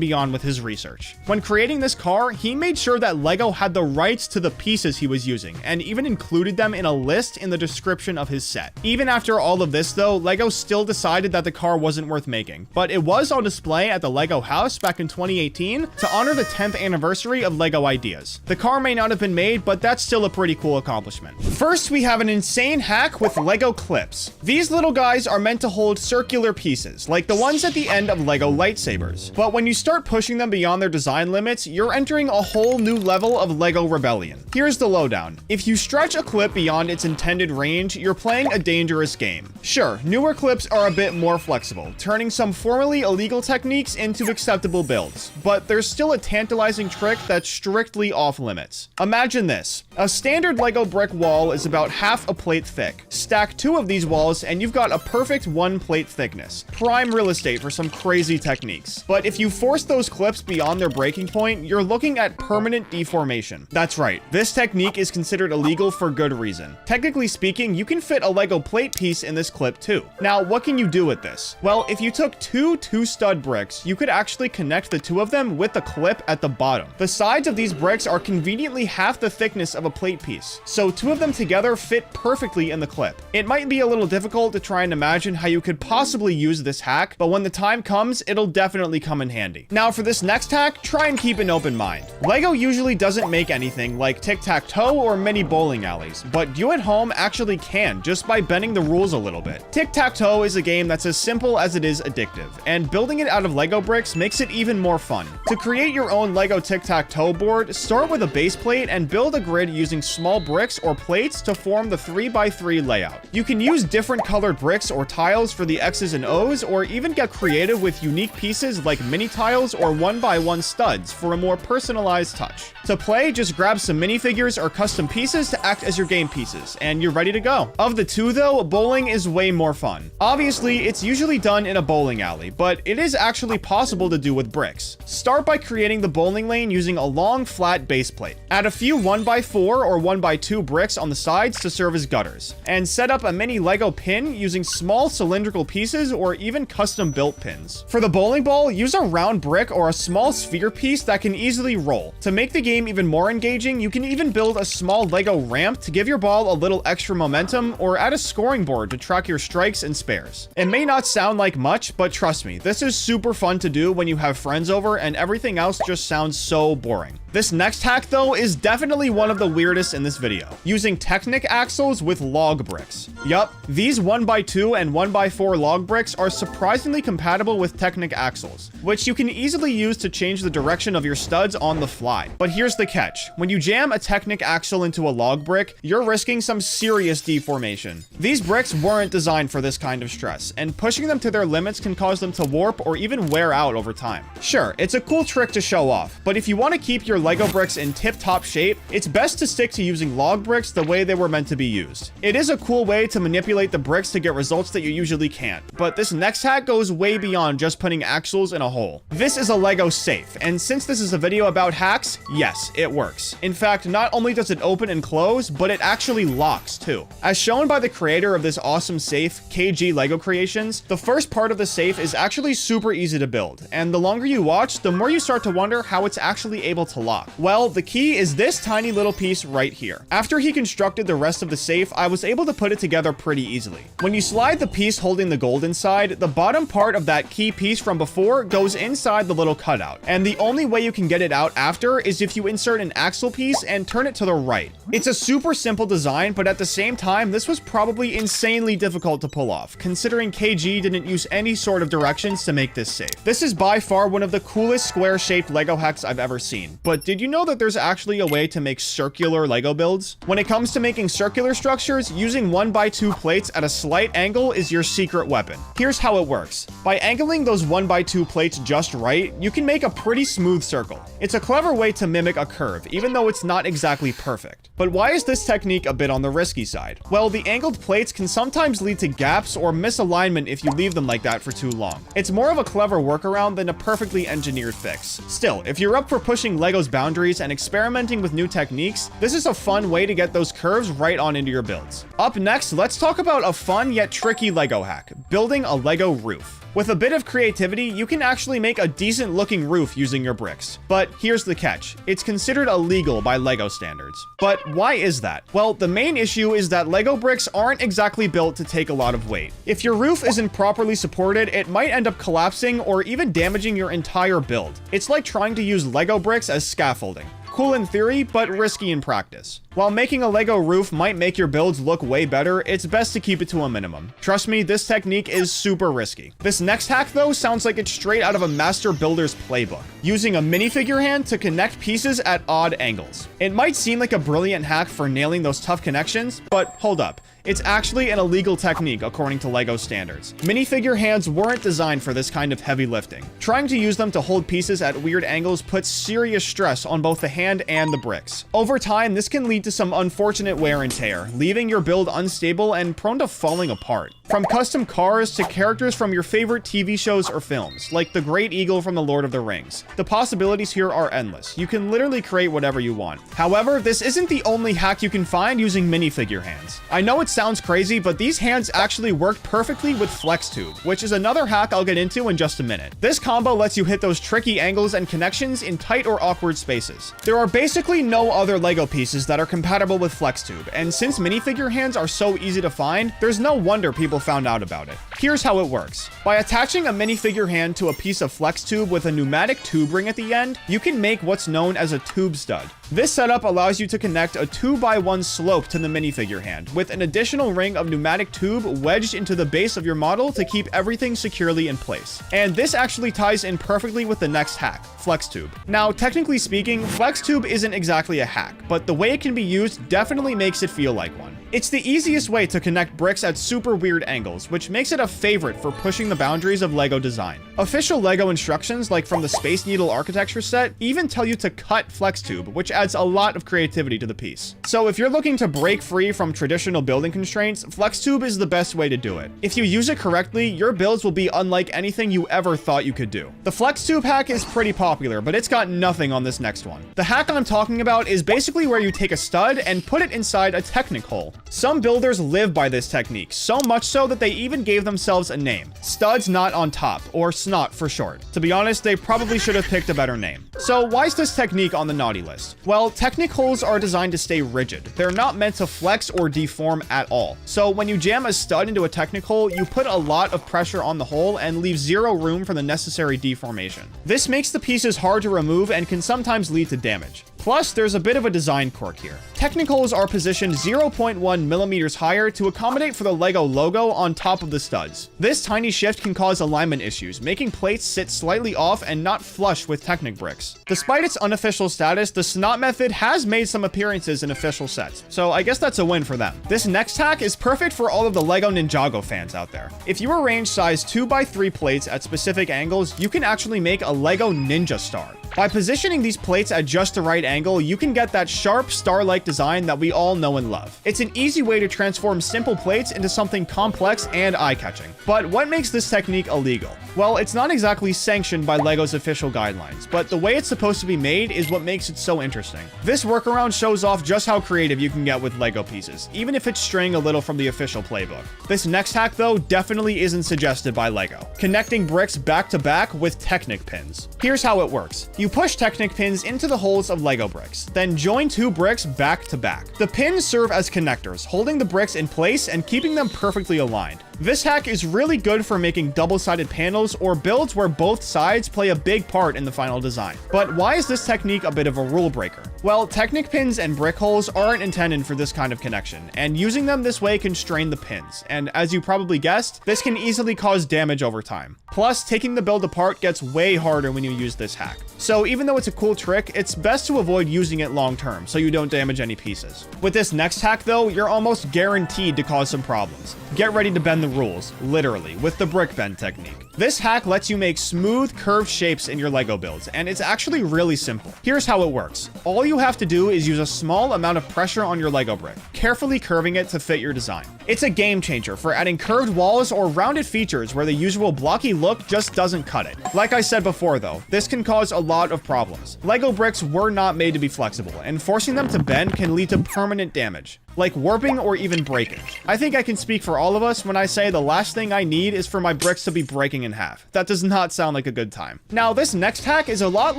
A: beyond with his research. When creating this car, he made sure that LEGO had the rights to the pieces he was using, and even included them in a list in the description of his set. Even after all of this though, LEGO still decided that the car wasn't worth making, but it was on display at the LEGO house back in 2018 to honor the 10th anniversary of LEGO Ideas. The car may not have been made, but that's still a pretty cool accomplishment. First, we have an insane hack with LEGO clips. These little guys are meant to hold circular pieces, like the ones at the end of LEGO lightsabers. But when you start pushing them beyond their design limits, you're entering a whole new level of LEGO rebellion. Here's the lowdown. If you stretch a clip beyond its intended range, you're playing a dangerous game. Sure, newer clips are a bit more flexible, turning some formerly illegal techniques into acceptable builds, but there's still a tantalizing trick that's strictly off limits. Imagine this. A standard LEGO brick wall is about half a plate thick. Stack 2 of these walls and you've got a perfect 1 plate thickness. Prime real estate for some crazy techniques. But if you force those clips beyond their breaking point, you're looking at permanent deformation. That's right, this technique is considered illegal for good reason. Technically speaking, you can fit a LEGO plate piece in this clip too. Now, what can you do with this? Well, if you took 2 2-stud bricks, you could actually connect the 2 of them with the clip at the bottom. The sides of these bricks are conveniently half the thickness of a plate piece, so 2 of them together fit perfectly in the clip. It might be a little difficult to try and imagine how you could possibly use this hack, but when the time comes, it'll definitely come in handy. Now, for this next hack, try and keep an open mind. LEGO usually doesn't make anything like tic-tac-toe or mini bowling alleys, but you at home actually actually can, just by bending the rules a little bit. Tic-tac-toe is a game that's as simple as it is addictive, and building it out of Lego bricks makes it even more fun. To create your own Lego tic-tac-toe board, start with a base plate and build a grid using small bricks or plates to form the 3x3 layout. You can use different colored bricks or tiles for the X's and O's, or even get creative with unique pieces like mini tiles or 1x1 studs for a more personalized touch. To play, just grab some minifigures or custom pieces to act as your game pieces, and you're ready to go. Of the two though, bowling is way more fun. Obviously, it's usually done in a bowling alley, but it is actually possible to do with bricks. Start by creating the bowling lane using a long, flat base plate. Add a few 1x4 or 1x2 bricks on the sides to serve as gutters, and set up a mini Lego pin using small cylindrical pieces or even custom built pins. For the bowling ball, use a round brick or a small sphere piece that can easily roll. To make the game even more engaging, you can even build a small Lego ramp to give your ball a little extra momentum, or add a scoring board to track your strikes and spares. It may not sound like much, but trust me, this is super fun to do when you have friends over and everything else just sounds so boring. This next hack though is definitely one of the weirdest in this video, using Technic axles with log bricks. Yup, these 1x2 and 1x4 log bricks are surprisingly compatible with Technic axles, which you can easily use to change the direction of your studs on the fly. But here's the catch: when you jam a Technic axle into a log brick, you're risking some serious deformation. These bricks weren't designed for this kind of stress, and pushing them to their limits can cause them to warp or even wear out over time. Sure, it's a cool trick to show off, but if you want to keep your Lego bricks in tip-top shape, it's best to stick to using log bricks the way they were meant to be used. It is a cool way to manipulate the bricks to get results that you usually can't, but this next hack goes way beyond just putting axles in a hole. This is a Lego safe, and since this is a video about hacks, yes, it works. In fact, not only does it open and close, but it actually locks too. As shown by the creator of this awesome safe, KG Lego Creations, the first part of the safe is actually super easy to build, and the longer you watch, the more you start to wonder how it's actually able to lock. Well, the key is this tiny little piece right here. After he constructed the rest of the safe, I was able to put it together pretty easily. When you slide the piece holding the gold inside, the bottom part of that key piece from before goes inside the little cutout, and the only way you can get it out after is if you insert an axle piece and turn it to the right. It's a super simple design, but at the same time, this was probably insanely difficult to pull off, considering KG didn't use any sort of directions to make this safe. This is by far one of the coolest square-shaped Lego hacks I've ever seen, but did you know that there's actually a way to make circular Lego builds? When it comes to making circular structures, using 1x2 plates at a slight angle is your secret weapon. Here's how it works. By angling those 1x2 plates just right, you can make a pretty smooth circle. It's a clever way to mimic a curve, even though it's not exactly perfect. But why is this technique a bit on the risky side? Well, the angled plates can sometimes lead to gaps or misalignment if you leave them like that for too long. It's more of a clever workaround than a perfectly engineered fix. Still, if you're up for pushing Lego's boundaries and experimenting with new techniques, this is a fun way to get those curves right on into your builds. Up next, let's talk about a fun yet tricky Lego hack: building a Lego roof. With a bit of creativity, you can actually make a decent looking roof using your bricks. But here's the catch: it's considered illegal by Lego standards. But why is that? Well, the main issue is that Lego bricks aren't exactly built to take a lot of weight. If your roof isn't properly supported, it might end up collapsing or even damaging your entire build. It's like trying to use Lego bricks as scaffolding. Cool in theory, but risky in practice. While making a Lego roof might make your builds look way better, it's best to keep it to a minimum. Trust me, this technique is super risky. This next hack though sounds like it's straight out of a master builder's playbook, using a minifigure hand to connect pieces at odd angles. It might seem like a brilliant hack for nailing those tough connections, but hold up. It's actually an illegal technique according to Lego standards. Minifigure hands weren't designed for this kind of heavy lifting. Trying to use them to hold pieces at weird angles puts serious stress on both the hand and the bricks. Over time, this can lead to some unfortunate wear and tear, leaving your build unstable and prone to falling apart. From custom cars to characters from your favorite TV shows or films, like the Great Eagle from The Lord of the Rings. The possibilities here are endless. You can literally create whatever you want. However, this isn't the only hack you can find using minifigure hands. I know it sounds crazy, but these hands actually work perfectly with flex tube, which is another hack I'll get into in just a minute. This combo lets you hit those tricky angles and connections in tight or awkward spaces. There are basically no other Lego pieces that are compatible with flex tube, and since minifigure hands are so easy to find, there's no wonder people people found out about it. Here's how it works. By attaching a minifigure hand to a piece of flex tube with a pneumatic tube ring at the end, you can make what's known as a tube stud. This setup allows you to connect a 2x1 slope to the minifigure hand, with an additional ring of pneumatic tube wedged into the base of your model to keep everything securely in place. And this actually ties in perfectly with the next hack, flex tube. Now, technically speaking, flex tube isn't exactly a hack, but the way it can be used definitely makes it feel like one. It's the easiest way to connect bricks at super weird angles, which makes it a favorite for pushing the boundaries of LEGO design. Official LEGO instructions, like from the Space Needle architecture set, even tell you to cut flex tube, which adds a lot of creativity to the piece. So if you're looking to break free from traditional building constraints, flex tube is the best way to do it. If you use it correctly, your builds will be unlike anything you ever thought you could do. The flex tube hack is pretty popular, but it's got nothing on this next one. The hack I'm talking about is basically where you take a stud and put it inside a Technic hole. Some builders live by this technique, so much so that they even gave themselves a name, Studs Not on Top, or SNOT for short. To be honest, they probably should have picked a better name. So why is this technique on the naughty list? Well, Technic holes are designed to stay rigid. They're not meant to flex or deform at all. So when you jam a stud into a Technic hole, you put a lot of pressure on the hole and leave zero room for the necessary deformation. This makes the pieces hard to remove and can sometimes lead to damage. Plus, there's a bit of a design quirk here. Technic holes are positioned 0.1 millimeters higher to accommodate for the LEGO logo on top of the studs. This tiny shift can cause alignment issues, making plates sit slightly off and not flush with Technic bricks. Despite its unofficial status, the SNOT method has made some appearances in official sets, so I guess that's a win for them. This next hack is perfect for all of the LEGO Ninjago fans out there. If you arrange size 2x3 plates at specific angles, you can actually make a LEGO Ninja Star. By positioning these plates at just the right angle, you can get that sharp, star-like design that we all know and love. It's an easy way to transform simple plates into something complex and eye-catching. But what makes this technique illegal? Well, it's not exactly sanctioned by LEGO's official guidelines, but the way it's supposed to be made is what makes it so interesting. This workaround shows off just how creative you can get with LEGO pieces, even if it's straying a little from the official playbook. This next hack, though, definitely isn't suggested by LEGO. Connecting bricks back to back with Technic pins. Here's how it works. You push Technic pins into the holes of LEGO bricks, then join two bricks back to back. The pins serve as connectors, holding the bricks in place and keeping them perfectly aligned. This hack is really good for making double-sided panels or builds where both sides play a big part in the final design. But why is this technique a bit of a rule breaker? Well, Technic pins and brick holes aren't intended for this kind of connection, and using them this way can strain the pins, and as you probably guessed, this can easily cause damage over time. Plus, taking the build apart gets way harder when you use this hack. So even though it's a cool trick, it's best to avoid using it long term so you don't damage any pieces. With this next hack though, you're almost guaranteed to cause some problems. Get ready to bend the rules, literally, with the brick bend technique. This hack lets you make smooth, curved shapes in your LEGO builds, and it's actually really simple. Here's how it works. All you have to do is use a small amount of pressure on your LEGO brick, carefully curving it to fit your design. It's a game changer for adding curved walls or rounded features where the usual blocky look just doesn't cut it. Like I said before though, this can cause a lot of problems. LEGO bricks were not made to be flexible, and forcing them to bend can lead to permanent damage, like warping or even breakage. I think I can speak for all of us when I say the last thing I need is for my bricks to be breaking in half. That does not sound like a good time. Now, this next hack is a lot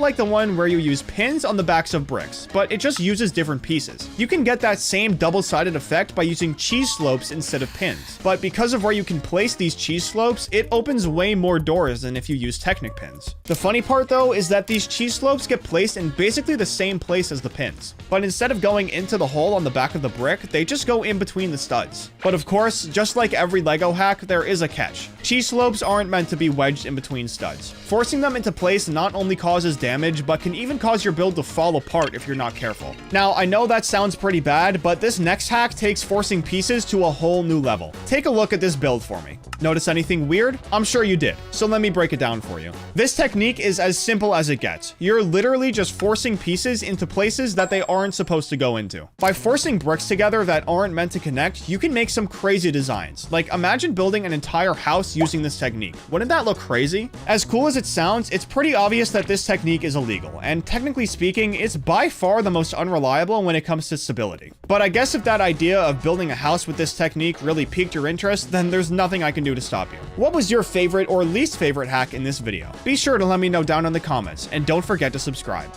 A: like the one where you use pins on the backs of bricks, but it just uses different pieces. You can get that same double-sided effect by using cheese slopes instead of pins, but because of where you can place these cheese slopes, it opens way more doors than if you use Technic pins. The funny part though is that these cheese slopes get placed in basically the same place as the pins, but instead of going into the hole on the back of the brick, they just go in between the studs. But of course, just like every LEGO hack, there is a catch. Cheese slopes aren't meant to be wedged in between studs. Forcing them into place not only causes damage, but can even cause your build to fall apart if you're not careful. Now, I know that sounds pretty bad, but this next hack takes forcing pieces to a whole new level. Take a look at this build for me. Notice anything weird? I'm sure you did, so let me break it down for you. This technique is as simple as it gets. You're literally just forcing pieces into places that they aren't supposed to go into. By forcing bricks together that aren't meant to connect, you can make some crazy designs. Like, imagine building an entire house using this technique. Wouldn't that look crazy? As cool as it sounds, it's pretty obvious that this technique is illegal, and technically speaking, it's by far the most unreliable when it comes to stability. But I guess if that idea of building a house with this technique really piqued your interest, then there's nothing I can do to stop you. What was your favorite or least favorite hack in this video? Be sure to let me know down in the comments, and don't forget to subscribe.